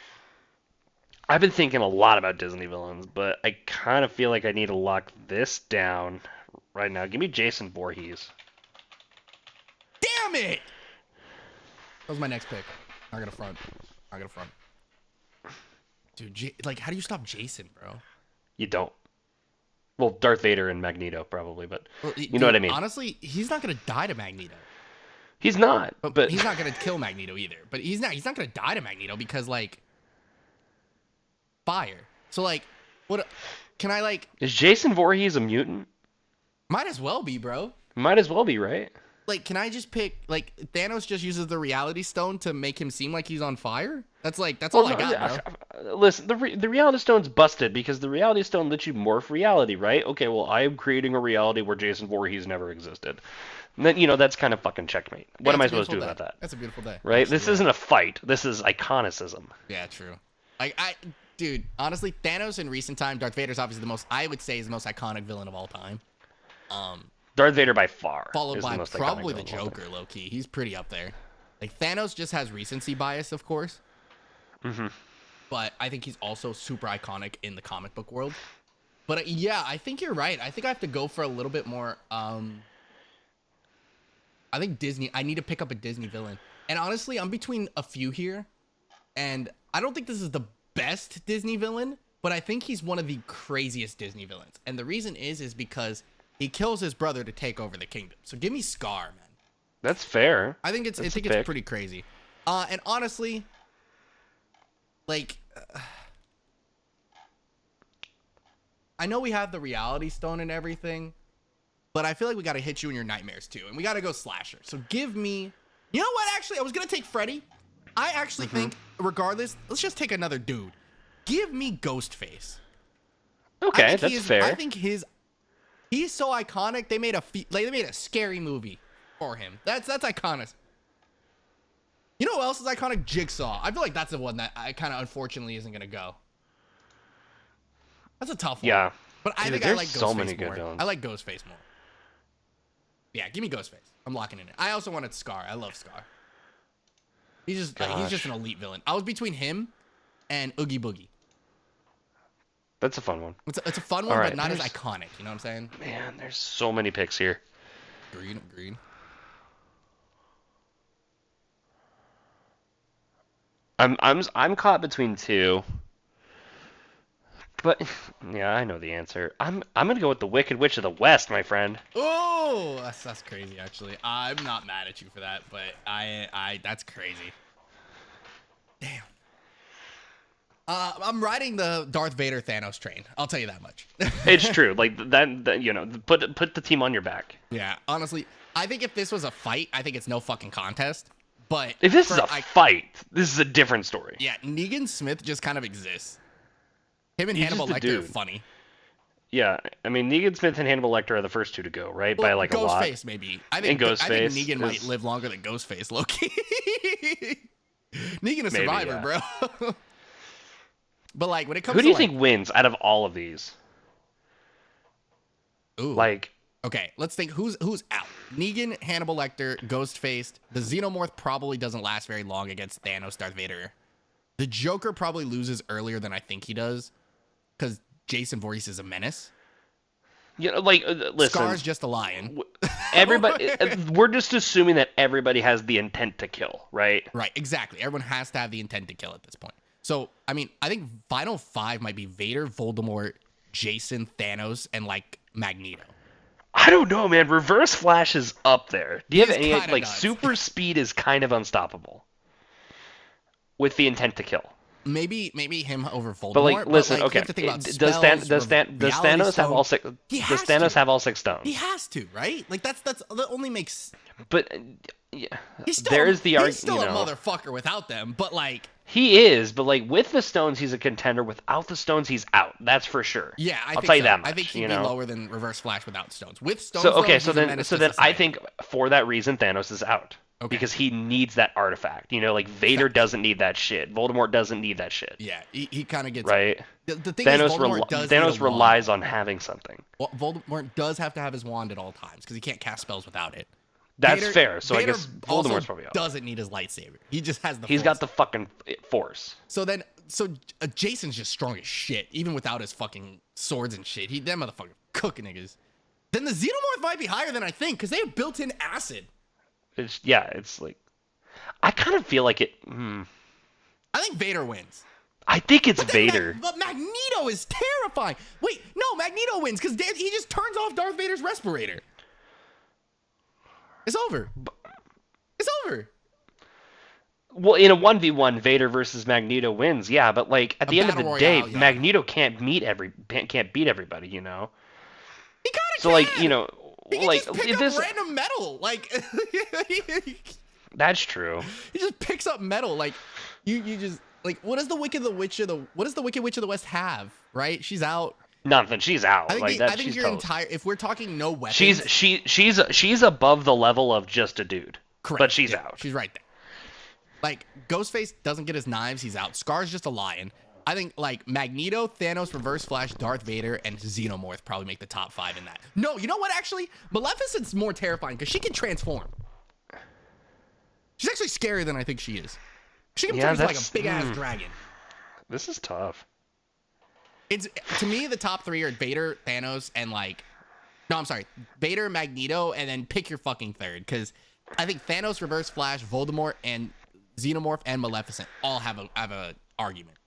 I've been thinking a lot about Disney villains, but I kind of feel like I need to lock this down right now. Give me Jason Voorhees. Damn it! That was my next pick. Not gonna front. Dude, like, how do you stop Jason, bro? You don't. Well, Darth Vader and Magneto probably, but Well, you know what I mean. Honestly, he's not gonna die to Magneto. He's not, but he's not gonna kill Magneto either. But he's not gonna die to Magneto because, like, fire. So, like, what? Can I, like? Is Jason Voorhees a mutant? Might as well be, bro. Might as well be, right? Like, can I just pick, like, Thanos just uses the reality stone to make him seem like he's on fire? That's all I got, bro. Listen, the reality stone's busted because the reality stone lets you morph reality, right? Okay, well, I am creating a reality where Jason Voorhees never existed. And then, that's kind of fucking checkmate. What am I supposed to do about that? That's a beautiful day. Right? Actually, This isn't a fight. This is iconicism. Yeah, true. Dude, honestly, Thanos in recent time, Darth Vader's obviously I would say is the most iconic villain of all time. Darth Vader by far. Followed is by the most probably iconic the villain of all time. Joker, low-key. He's pretty up there. Like, Thanos just has recency bias, of course. Mm-hmm. But I think he's also super iconic in the comic book world. But, yeah, I think you're right. I think I have to go for a little bit more, I think Disney. I need to pick up a Disney villain. And honestly, I'm between a few here. And I don't think this is the best Disney villain, but I think he's one of the craziest Disney villains. And the reason is because he kills his brother to take over the kingdom. So give me Scar, man. That's fair. I think it's pretty crazy. And honestly, like, I know we have the reality stone and everything, but I feel like we got to hit you in your nightmares too. And we got to go slasher. So give me, you know what? Actually, I was going to take Freddy. I actually think, regardless, let's just take another dude. Give me Ghostface. Okay, that's fair. I think he's so iconic. They made a scary movie for him. That's iconic. You know who else is iconic? Jigsaw. I feel like that's the one that I kind of unfortunately isn't gonna go. That's a tough one. Yeah. But I think I there's like Ghostface so many more. good villains. I like Ghostface more. Yeah, give me Ghostface. I'm locking in it. I also wanted Scar. I love Scar. He's just an elite villain. I was between him and Oogie Boogie. That's a fun one. It's a fun one, All right, but not as iconic. You know what I'm saying? Man, there's so many picks here. Agreed. I'm caught between two. But yeah, I know the answer. I'm gonna go with the Wicked Witch of the West, my friend. Oh, that's crazy. Actually, I'm not mad at you for that, but I that's crazy. Damn. I'm riding the Darth Vader Thanos train. I'll tell you that much. It's true. Like that put the team on your back. Yeah, honestly, I think if this was a fight, I think it's no fucking contest. But If this is a fight, this is a different story. Yeah, Negan Smith just kind of exists. Him and He's Hannibal just a Lecter are dude. funny. Yeah, I mean Negan Smith and Hannibal Lecter are the first two to go, right? Well, By like a lot. Ghostface maybe. I think Ghostface Negan might is- live longer than Ghostface, Loki. Negan a Maybe, survivor, yeah. bro. But like when it comes Who to do you like, think wins out of all of these? ooh, Like, okay, let's think who's out. Negan, Hannibal Lecter, Ghostface. The Xenomorph probably doesn't last very long against Thanos, Darth Vader. The Joker probably loses earlier than I think he does, because Jason Voorhees is a menace. listen. Scar's just a lion. Everybody, we're just assuming that everybody has the intent to kill, right? Right, exactly. Everyone has to have the intent to kill at this point. So, I mean, I think final five might be Vader, Voldemort, Jason, Thanos, and like Magneto. I don't know, man. Reverse Flash is up there. Do you have He's any kinda like nuts. super speed is kind of unstoppable with the intent to kill? Maybe him over Voldemort. But like, listen, you okay. have to think about Does spells, Does reality Thanos have all stone. six? He Does has Thanos to. have all six stones? He has to, right? Like that only makes. But yeah, He's still, there's the he's argument. still a motherfucker without them, but like. He is, but like with the stones, he's a contender. Without the stones, he's out. That's for sure. Yeah, I'll think tell you so. that much. I think he'd be lower than Reverse Flash without stones. With stones, So okay, though, so he's a then menace so to then I society. think for that reason Thanos is out. Okay. Because he needs that artifact. You know, like Vader doesn't need that shit. Voldemort doesn't need that shit. Yeah, he kind of gets Right? The thing is, Voldemort does need a Thanos wand, relies though. on having something. Well, Voldemort does have to have his wand at all times because he can't cast spells without it. That's fair. So Vader I guess also Voldemort's probably out. doesn't need his lightsaber. He just has the. He's Force. got the fucking force. So Jason's just strong as shit, even without his fucking swords and shit. That motherfucker cooking niggas. Then the Xenomorph might be higher than I think because they have built-in acid. It's like, I kind of feel like it. I think Vader wins. I think it's Vader. But Magneto is terrifying. Wait, no, Magneto wins because he just turns off Darth Vader's respirator. It's over. It's over. Well, in a 1v1, Vader versus Magneto wins, yeah, but like at the end of the day, Royale, yeah. Magneto can't beat everybody, you know. He kind of So like, you know, he can like just pick if up this random metal, like that's true. he just picks up metal, like you just like what does the Wicked Witch of the West have? Right, she's out. Nothing. She's out. I think, Like she's your toast. entire. If we're talking no weapons, she's above the level of just a dude. correct. But she's Yeah, out. She's right there. Like Ghostface doesn't get his knives, he's out. Scar's just a lion. I think like Magneto, Thanos, Reverse Flash, Darth Vader, and Xenomorph probably make the top 5 in that. No, you know what? Actually, Maleficent's more terrifying because she can transform. She's actually scarier than I think she is. She can turn into like a big ass dragon. This is tough. It's to me the top 3 are Vader, Thanos, and Vader, Magneto, and then pick your fucking third because I think Thanos, Reverse Flash, Voldemort, and Xenomorph and Maleficent all have a argument.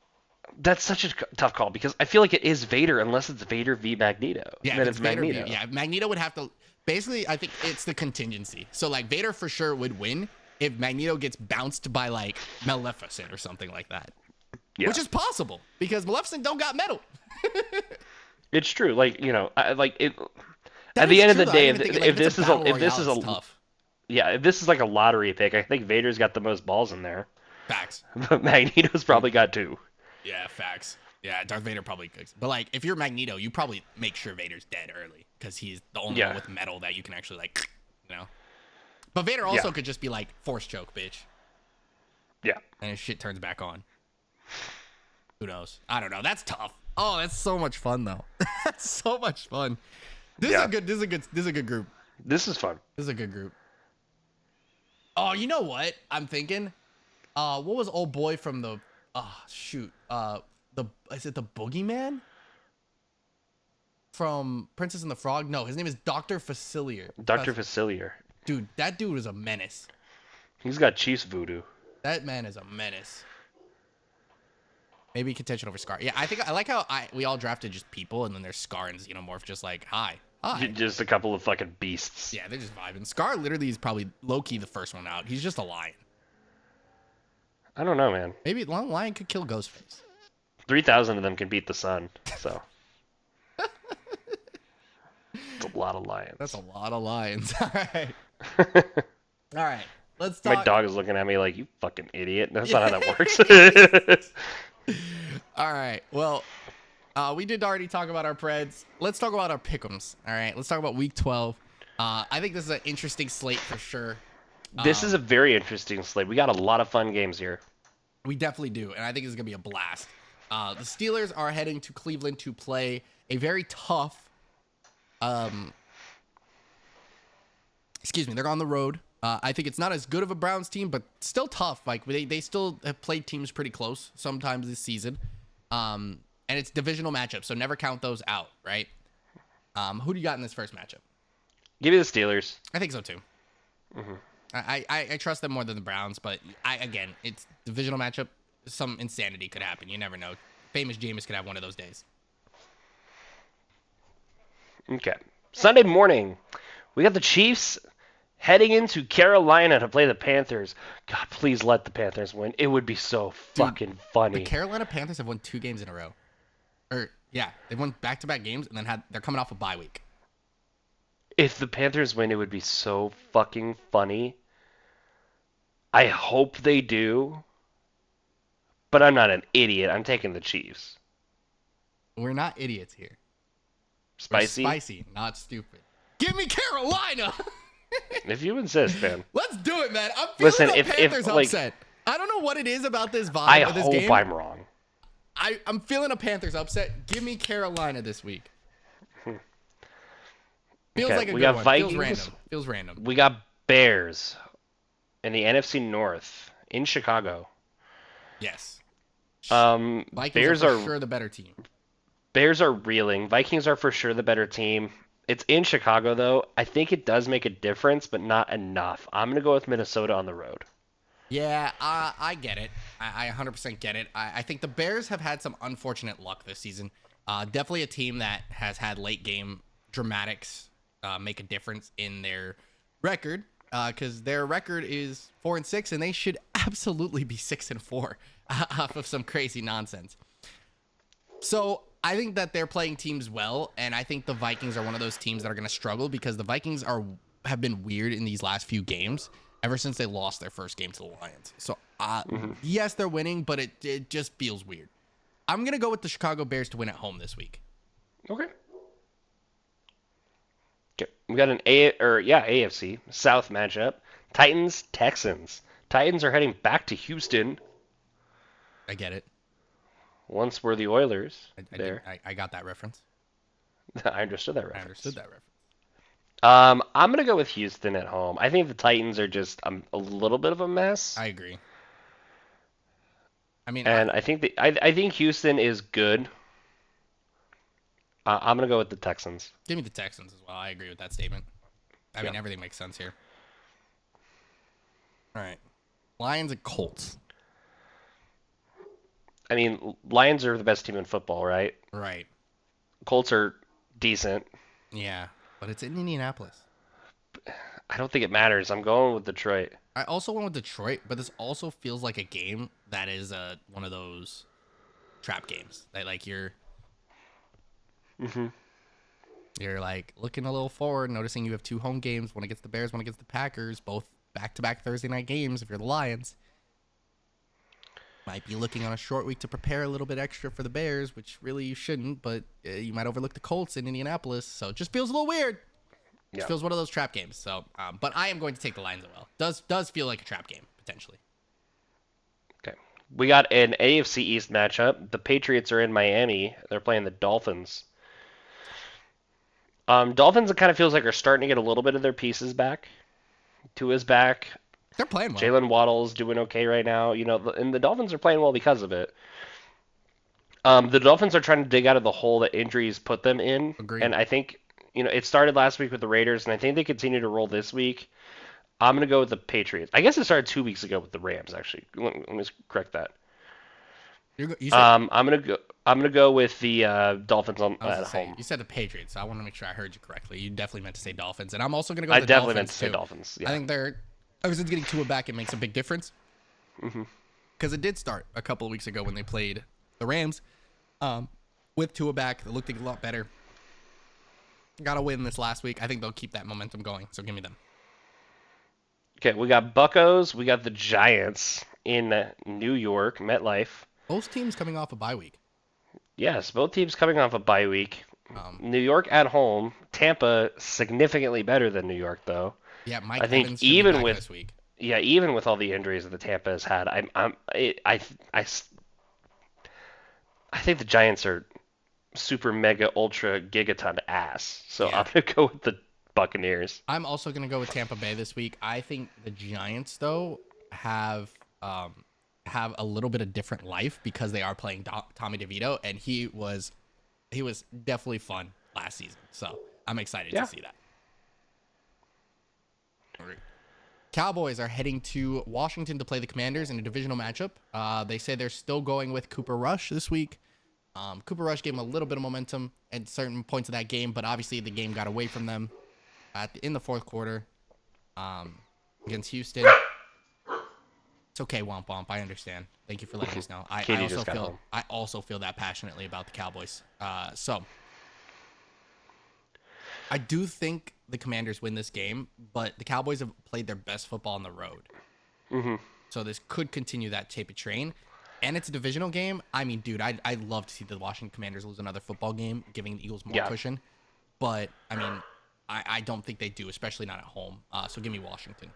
That's such a tough call because I feel like it is Vader unless it's Vader v Magneto. Yeah, then it's Vader, Magneto. yeah, Magneto would have to. Basically, I think it's the contingency. So like Vader for sure would win if Magneto gets bounced by like Maleficent or something like that. Yeah. Which is possible because Maleficent don't got metal. It's true. Like, you know, at That the is end of true, the though. day, I didn't think, if this is battle a tough. yeah, if this is like a lottery pick, I think Vader's got the most balls in there. Facts. But Magneto's probably got 2. Yeah, facts. Yeah, Darth Vader probably cooks. But like, if you're Magneto, you probably make sure Vader's dead early because he's the only one with metal that you can actually like, you know. But Vader also could just be like force choke, bitch. Yeah. And his shit turns back on. Who knows? I don't know. That's tough. Oh, that's so much fun though. That's so much fun. This is a good group. This is fun. This is a good group. Oh, you know what? I'm thinking. What was old boy from the? Is it the Boogeyman? From Princess and the Frog? No, his name is Dr. Facilier. Dr. Facilier. Dude, that dude is a menace. He's got Chiefs voodoo. That man is a menace. Maybe contention over Scar. Yeah, I like how we all drafted just people, and then there's Scar and Xenomorph just like, hi. Just a couple of fucking beasts. Yeah, they're just vibing. Scar literally is probably low-key the first one out. He's just a lion. I don't know, man. Maybe Lion could kill Ghostface. 3,000 of them can beat the sun, so. It's a lot of lions. That's a lot of lions. All right. All right. Let's talk. My dog is looking at me like, you fucking idiot. That's not how that works. All right. Well, we did already talk about our Preds. Let's talk about our pick'ems. All right. Let's talk about Week 12. I think this is an interesting slate for sure. This is a very interesting slate. We got a lot of fun games here. We definitely do, and I think it's going to be a blast. The Steelers are heading to Cleveland to play a very tough... they're on the road. I think it's not as good of a Browns team, but still tough. Like they still have played teams pretty close sometimes this season. And it's divisional matchups, so never count those out, right? Who do you got in this first matchup? Give me the Steelers. I think so too. Mm-hmm. I trust them more than the Browns, but again, it's divisional matchup. Some insanity could happen. You never know. Famous Jameis could have one of those days. Okay. Sunday morning, we got the Chiefs heading into Carolina to play the Panthers. God, please let the Panthers win. It would be so fucking funny. The Carolina Panthers have won 2 games in a row. They've won back-to-back games, and then they're coming off a bye week. If the Panthers win, it would be so fucking funny. I hope they do. But I'm not an idiot. I'm taking the Chiefs. We're not idiots here. Spicy? We're spicy, not stupid. Give me Carolina! If you insist, man. Let's do it, man. I'm feeling Listen, the if Panthers like, upset. I don't know what it is about this vibe I of this hope game. I'm wrong. I'm feeling a Panthers upset. Give me Carolina this week. Feels Okay, like a we good got one. Vikings. Feels random. We got Bears in the NFC North in Chicago. Yes. Bears Vikings are for sure the better team. Bears are reeling. Vikings are for sure the better team. It's in Chicago though. I think it does make a difference, but not enough. I'm gonna go with Minnesota on the road. Yeah, I get it. I 100% get it. I think the Bears have had some unfortunate luck this season. Definitely a team that has had late game dramatics make a difference in their record, because their record is 4-6, and they should absolutely be 6-4 off of some crazy nonsense. So I think that they're playing teams well, and I think the Vikings are one of those teams that are going to struggle because the Vikings have been weird in these last few games ever since they lost their first game to the Lions. So yes, they're winning, but it just feels weird. I'm going to go with the Chicago Bears to win at home this week. Okay. We got an AFC South matchup. Titans, Texans. Titans are heading back to Houston. I get it. Once were the Oilers. I got that reference. I understood that reference. I understood that reference. I'm gonna go with Houston at home. I think the Titans are just a little bit of a mess. I agree. I mean, and I think Houston is good. I'm gonna go with the Texans. Give me the Texans as well. I agree with that statement. I mean, everything makes sense here. All right, Lions and Colts. I mean, Lions are the best team in football, right? Right. Colts are decent. Yeah, but it's in Indianapolis. I don't think it matters. I'm going with Detroit. I also went with Detroit, but this also feels like a game that is one of those trap games that like you're like looking a little forward, noticing you have two home games, one against the Bears, one against the Packers, both back-to-back Thursday night games if you're the Lions. Might be looking on a short week to prepare a little bit extra for the Bears, which really you shouldn't, but you might overlook the Colts in Indianapolis, so it just feels a little weird. It feels one of those trap games. So, but I am going to take the Lions as well. Does feel like a trap game potentially. Okay, we got an AFC East matchup. The Patriots are in Miami. They're playing the Dolphins. Dolphins, it kind of feels like are starting to get a little bit of their pieces back. Tua's back. They're playing well. Jalen Waddle's doing okay right now. You know, and the Dolphins are playing well because of it. The Dolphins are trying to dig out of the hole that injuries put them in. Agreed. And I think, you know, it started last week with the Raiders, and I think they continue to roll this week. I'm going to go with the Patriots. I guess it started 2 weeks ago with the Rams, actually. Let me correct that. You said, I'm gonna go with the Dolphins at home. You said the Patriots, so I want to make sure I heard you correctly. You definitely meant to say Dolphins, and I'm also gonna go. I with the definitely Dolphins meant to say too. Dolphins. Yeah. I think they're ever since getting Tua back, it makes a big difference. Because it did start a couple of weeks ago when they played the Rams. With Tua back, they looked a lot better. Got a win this last week. I think they'll keep that momentum going. So give me them. Okay, we got Buccos. We got the Giants in New York, MetLife. Both teams coming off a bye week. Yes, both teams coming off a bye week. New York at home. Tampa significantly better than New York, though. Yeah, Mike I think Evans should even be back with this week. Yeah, even with all the injuries that the Tampa has had, I think the Giants are super mega ultra gigaton ass. So Yeah. I'm gonna go with the Buccaneers. I'm also going to go with Tampa Bay this week. I think the Giants, though, have a little bit of different life because they are playing Tommy DeVito, and he was definitely fun last season. So I'm excited to see that. All right. Cowboys are heading to Washington to play the Commanders in a divisional matchup. They say they're still going with Cooper Rush this week. Cooper Rush gave them a little bit of momentum at certain points of that game, but obviously the game got away from them in the fourth quarter against Houston. It's okay, Womp Womp. I understand. Thank you for letting us know. I also feel that passionately about the Cowboys. So I do think the Commanders win this game, but the Cowboys have played their best football on the road. So this could continue that tape of train. And it's a divisional game. I mean, dude, I'd love to see the Washington Commanders lose another football game, giving the Eagles more cushion. But, I mean, I don't think they do, especially not at home. So give me Washington.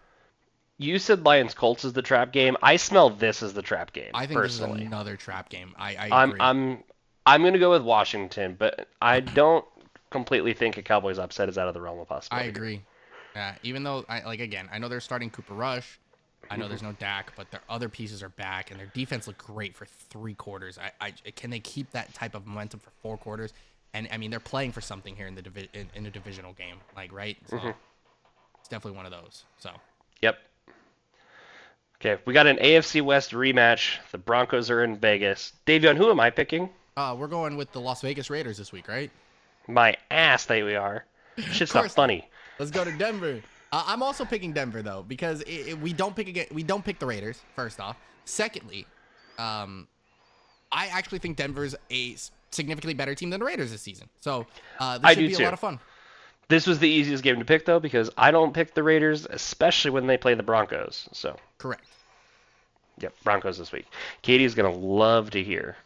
You said Lions Colts is the trap game. I smell this as the trap game. I think personally. this is another trap game. I agree. I'm gonna go with Washington, but I don't completely think a Cowboys upset is out of the realm of possibility. I agree. Yeah, even though I know they're starting Cooper Rush. I know there's no Dak, but their other pieces are back, and their defense looked great for 3 quarters. Can they keep that type of momentum for 4 quarters? And I mean, they're playing for something here in the in a divisional game, right? So it's definitely one of those. So. Yep. Okay, we got an AFC West rematch. The Broncos are in Vegas. Davion, who am I picking? We're going with the Las Vegas Raiders this week, right? My ass, they we are. Shit's not funny. Let's go to Denver. I'm also picking Denver though because we don't pick the Raiders. First off, secondly, I actually think Denver's a significantly better team than the Raiders this season. So this should be a lot of fun. This was the easiest game to pick though because I don't pick the Raiders, especially when they play the Broncos. So correct. Yep, Broncos this week. Katie's gonna love to hear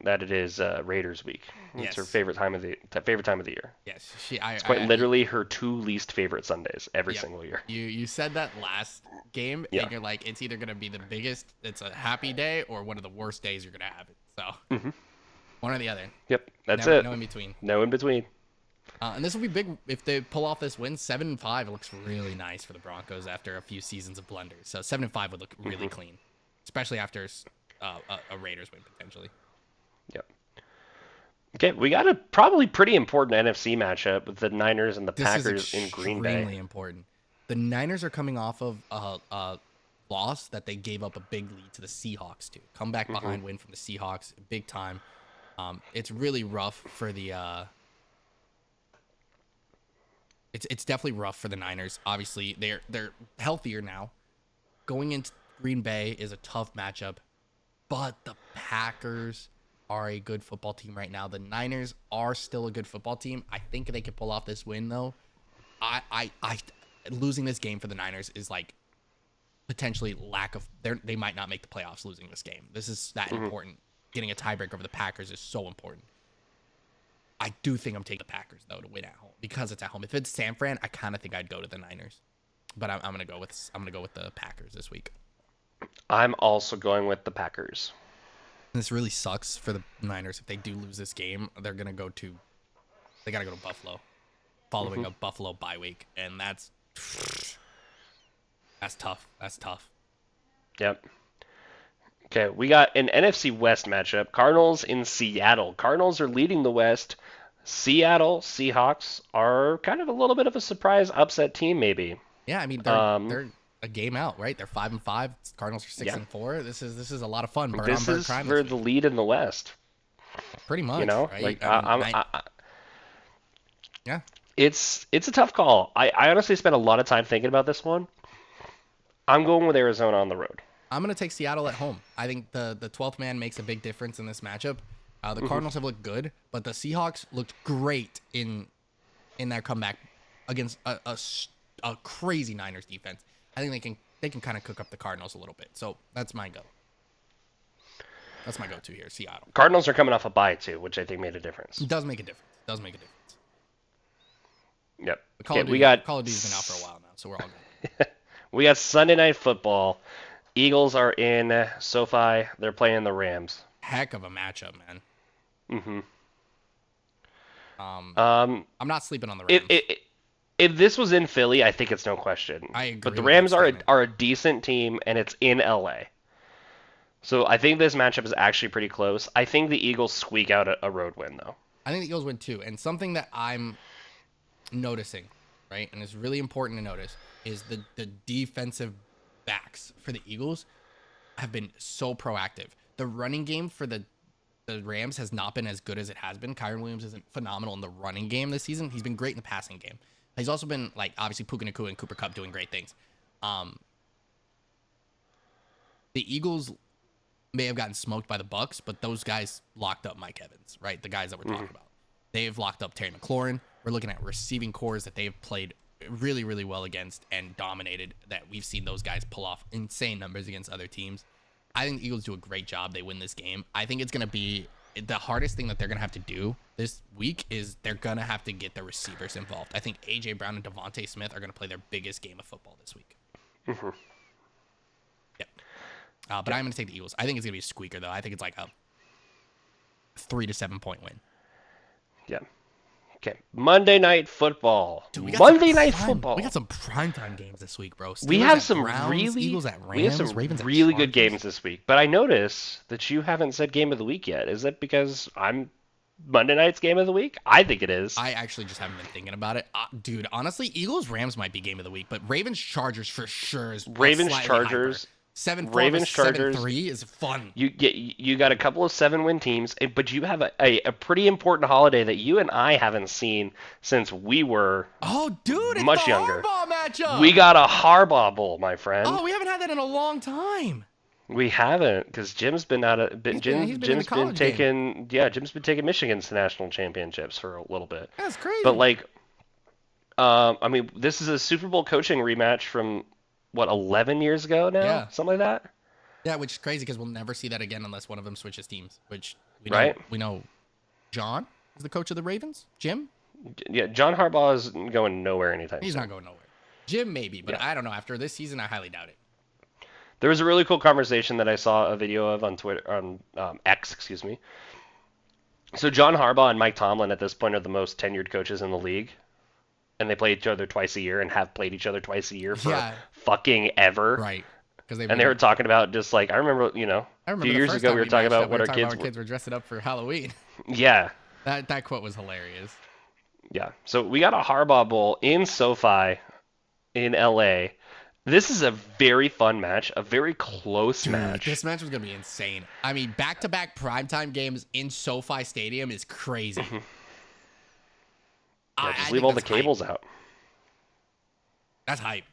that it is Raiders week. It's her favorite time of the year. Yes, it's quite literally her 2 least favorite Sundays every single year. You said that last game, and you're like, it's either gonna be the biggest, it's a happy day, or one of the worst days you're gonna have it. So one or the other. Yep, that's it. No in between. No in between. And this will be big if they pull off this win. 7-5, it looks really nice for the Broncos after a few seasons of blunders. So 7-5 would look really clean, especially after a Raiders win potentially. Yep. Okay, we got a probably pretty important NFC matchup with the Niners and the Packers in Green Bay. Extremely important. The Niners are coming off of a loss that they gave up a big lead to the Seahawks to. Come back behind win from the Seahawks, big time. It's really rough for the. It's definitely rough for the Niners. Obviously, they're healthier now. Going into Green Bay is a tough matchup, but the Packers are a good football team right now. The Niners are still a good football team. I think they can pull off this win though. I losing this game for the Niners is like potentially they might not make the playoffs losing this game. This is that important. Getting a tiebreaker over the Packers is so important. I do think I'm taking the Packers though to win at home because it's at home. If it's San Fran, I kind of think I'd go to the Niners, but I'm gonna go with the Packers this week. I'm also going with the Packers. This really sucks for the Niners. If they do lose this game, they gotta go to Buffalo, following a Buffalo bye week, and that's tough. That's tough. Yep. Okay, we got an NFC West matchup. Cardinals in Seattle. Cardinals are leading the West. Seattle Seahawks are kind of a little bit of a surprise upset team, maybe. Yeah, I mean they're a game out, right? They're 5-5. Cardinals are 6-4. This is a lot a lot of fun. This is for the lead in the West. Pretty much, you know, right? like yeah. It's a tough call. I honestly spent a lot of time thinking about this one. I'm going with Arizona on the road. I'm going to take Seattle at home. I think the 12th man makes a big difference in this matchup. The Cardinals have looked good, but the Seahawks looked great in their comeback against a crazy Niners defense. I think they can kind of cook up the Cardinals a little bit. So that's my go. That's my go-to here, Seattle. Cardinals are coming off a bye too, which I think made a difference. It does make a difference. Yep. Call of Duty's been out for a while now, so we're all good. We got Sunday Night Football. Eagles are in SoFi. They're playing the Rams. Heck of a matchup, man. I'm not sleeping on the Rams. If this was in Philly, I think it's no question. I agree. But the Rams are a decent team, and it's in LA. So I think this matchup is actually pretty close. I think the Eagles squeak out a road win, though. I think the Eagles win too. And something that I'm noticing, right, and it's really important to notice, is the defensive backs for the Eagles have been so proactive. The running game for the Rams has not been as good as it has been. Kyren Williams isn't phenomenal in the running game this season. He's been great in the passing game. He's also been, like, obviously Puka Nacua and Cooper Kupp doing great things. The Eagles may have gotten smoked by the Bucs, but those guys locked up Mike Evans, right? The guys that we're talking about. They've locked up Terry McLaurin. We're looking at receiving cores that they've played really, really well against and dominated, that we've seen those guys pull off insane numbers against other teams. I think the Eagles do a great job. They win this game. I think it's going to be the hardest thing that they're gonna have to do this week is they're gonna have to get the receivers involved. I think AJ Brown and Devontae Smith are gonna play their biggest game of football this week. Mm-hmm. Yep. But I'm gonna take the Eagles. I think it's gonna be a squeaker though. I think it's like a 3 to 7 point win. Yeah. Okay. Monday Night Football. Dude, we got Monday Night Football. We got some primetime games this week, bro. We Steelers have at some Browns, really Eagles at Rams, we have some Ravens really at good Chargers. games this week. But I notice that you haven't said game of the week yet. Is that because I'm Monday night's game of the week? I think it is. I actually just haven't been thinking about it. Dude, honestly, Eagles Rams might be game of the week, but Ravens Chargers for sure is Ravens slightly Chargers. hyper. 7-4 Ravens Chargers 7-3 is fun. You got a couple of 7-win teams, but you have a pretty important holiday that you and I haven't seen since we were Dude, it's much the younger. Harbaugh matchup. We got a Harbaugh Bowl, my friend. Oh, we haven't had that in a long time. We haven't, because Jim's been out of he's been in the Jim's been college taking Jim's been taking Michigan to national championships for a little bit. That's crazy. But like, I mean, this is a Super Bowl coaching rematch from what 11 years ago now, Yeah. something like that. Yeah, which is crazy because we'll never see that again unless one of them switches teams. Which we know, Right. we know John is the coach of the Ravens. Jim, Yeah, John Harbaugh is going nowhere anytime he's soon. not going nowhere. Jim maybe, but Yeah. I don't know. After this season, I highly doubt it. There was a really cool conversation that I saw a video of on Twitter, on X, excuse me. So John Harbaugh and Mike Tomlin at this point are the most tenured coaches in the league, and they play each other twice a year and have played each other twice a year for fucking ever. Right. Because And they were talking about just like, I remember, a few years ago we were talking about what our kids were dressing up for Halloween. Yeah. That quote was hilarious. Yeah. So we got a Harbaugh Bowl in SoFi in LA. This is a very fun match, a very close match. This match was going to be insane. I mean, back-to-back primetime games in SoFi Stadium is crazy. Yeah, just leave all the cables out. That's hype.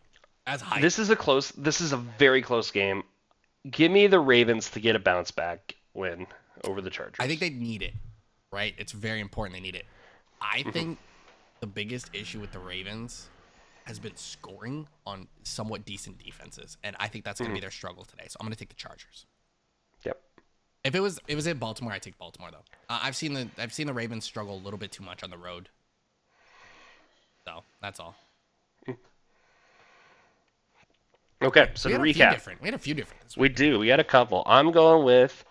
That's hype. This is a very close game. Give me the Ravens to get a bounce back win over the Chargers. I think they need it, right? It's very important they need it. I think the biggest issue with the Ravens has been scoring on somewhat decent defenses, and I think that's going to be their struggle today. So I'm going to take the Chargers. Yep. If it was in Baltimore, I'd take Baltimore though. I've seen the Ravens struggle a little bit too much on the road. So that's all. Okay, so to recap. We had a few different this We week. do. We got a couple. I'm going with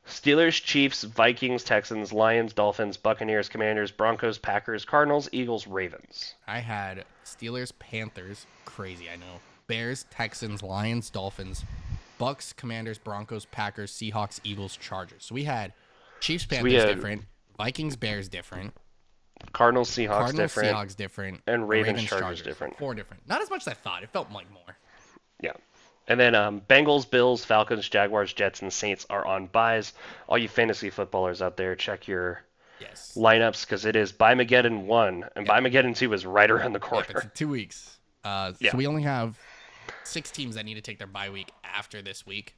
Steelers, Chiefs, Vikings, Texans, Lions, Dolphins, Buccaneers, Commanders, Broncos, Packers, Cardinals, Eagles, Ravens. I had Steelers, Panthers, crazy, I know. Bears, Texans, Lions, Dolphins, Bucks, Commanders, Broncos, Packers, Seahawks, Eagles, Chargers. So we had Chiefs, Panthers different, Vikings, Bears different, Cardinals, Seahawks different, Seahawks different, and Ravens, Chargers different. 4 different. Not as much as I thought. It felt like more. Yeah. And then Bengals, Bills, Falcons, Jaguars, Jets, and Saints are on buys. All you fantasy footballers out there, check your lineups because it is Buymageddon 1, and Buymageddon 2 is right around the corner. It's in 2 weeks. So we only have 6 teams that need to take their bye week after this week.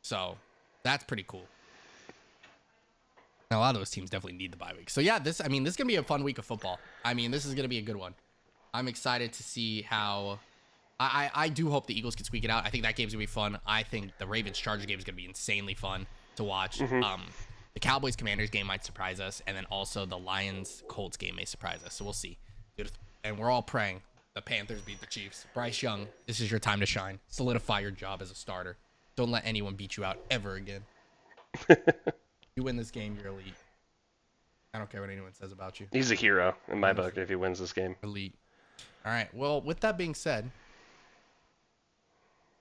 So that's pretty cool. Now, a lot of those teams definitely need the bye week. So yeah, this is going to be a fun week of football. I mean, this is going to be a good one. I'm excited to see how. I do hope the Eagles can squeak it out. I think that game's going to be fun. I think the Ravens-Chargers game is going to be insanely fun to watch. The Cowboys-Commanders game might surprise us, and then also the Lions-Colts game may surprise us. So we'll see. And we're all praying the Panthers beat the Chiefs. Bryce Young, this is your time to shine. Solidify your job as a starter. Don't let anyone beat you out ever again. You win this game, you're elite. I don't care what anyone says about you. He's a hero in my book if he wins this game. Elite. All right. Well, with that being said,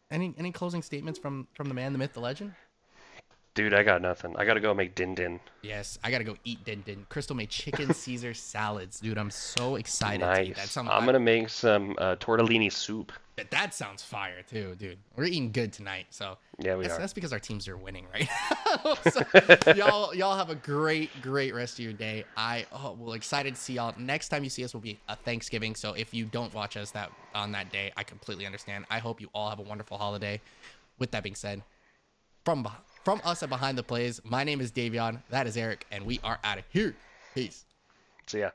any closing statements from the man, the myth, the legend? Dude, I got nothing. I got to go make din din. Yes, I got to go eat din din. Crystal made chicken Caesar salads. Dude, I'm so excited to eat that. I'm going to make some tortellini soup. That sounds fire, too, dude. We're eating good tonight. So yeah, we are. That's because our teams are winning right now. So y'all have a great rest of your day. We're excited to see y'all. Next time you see us will be a Thanksgiving. So if you don't watch us on that day, I completely understand. I hope you all have a wonderful holiday. With that being said, from us at Behind the Plays, my name is Davion. That is Eric, and we are out of here. Peace. See ya.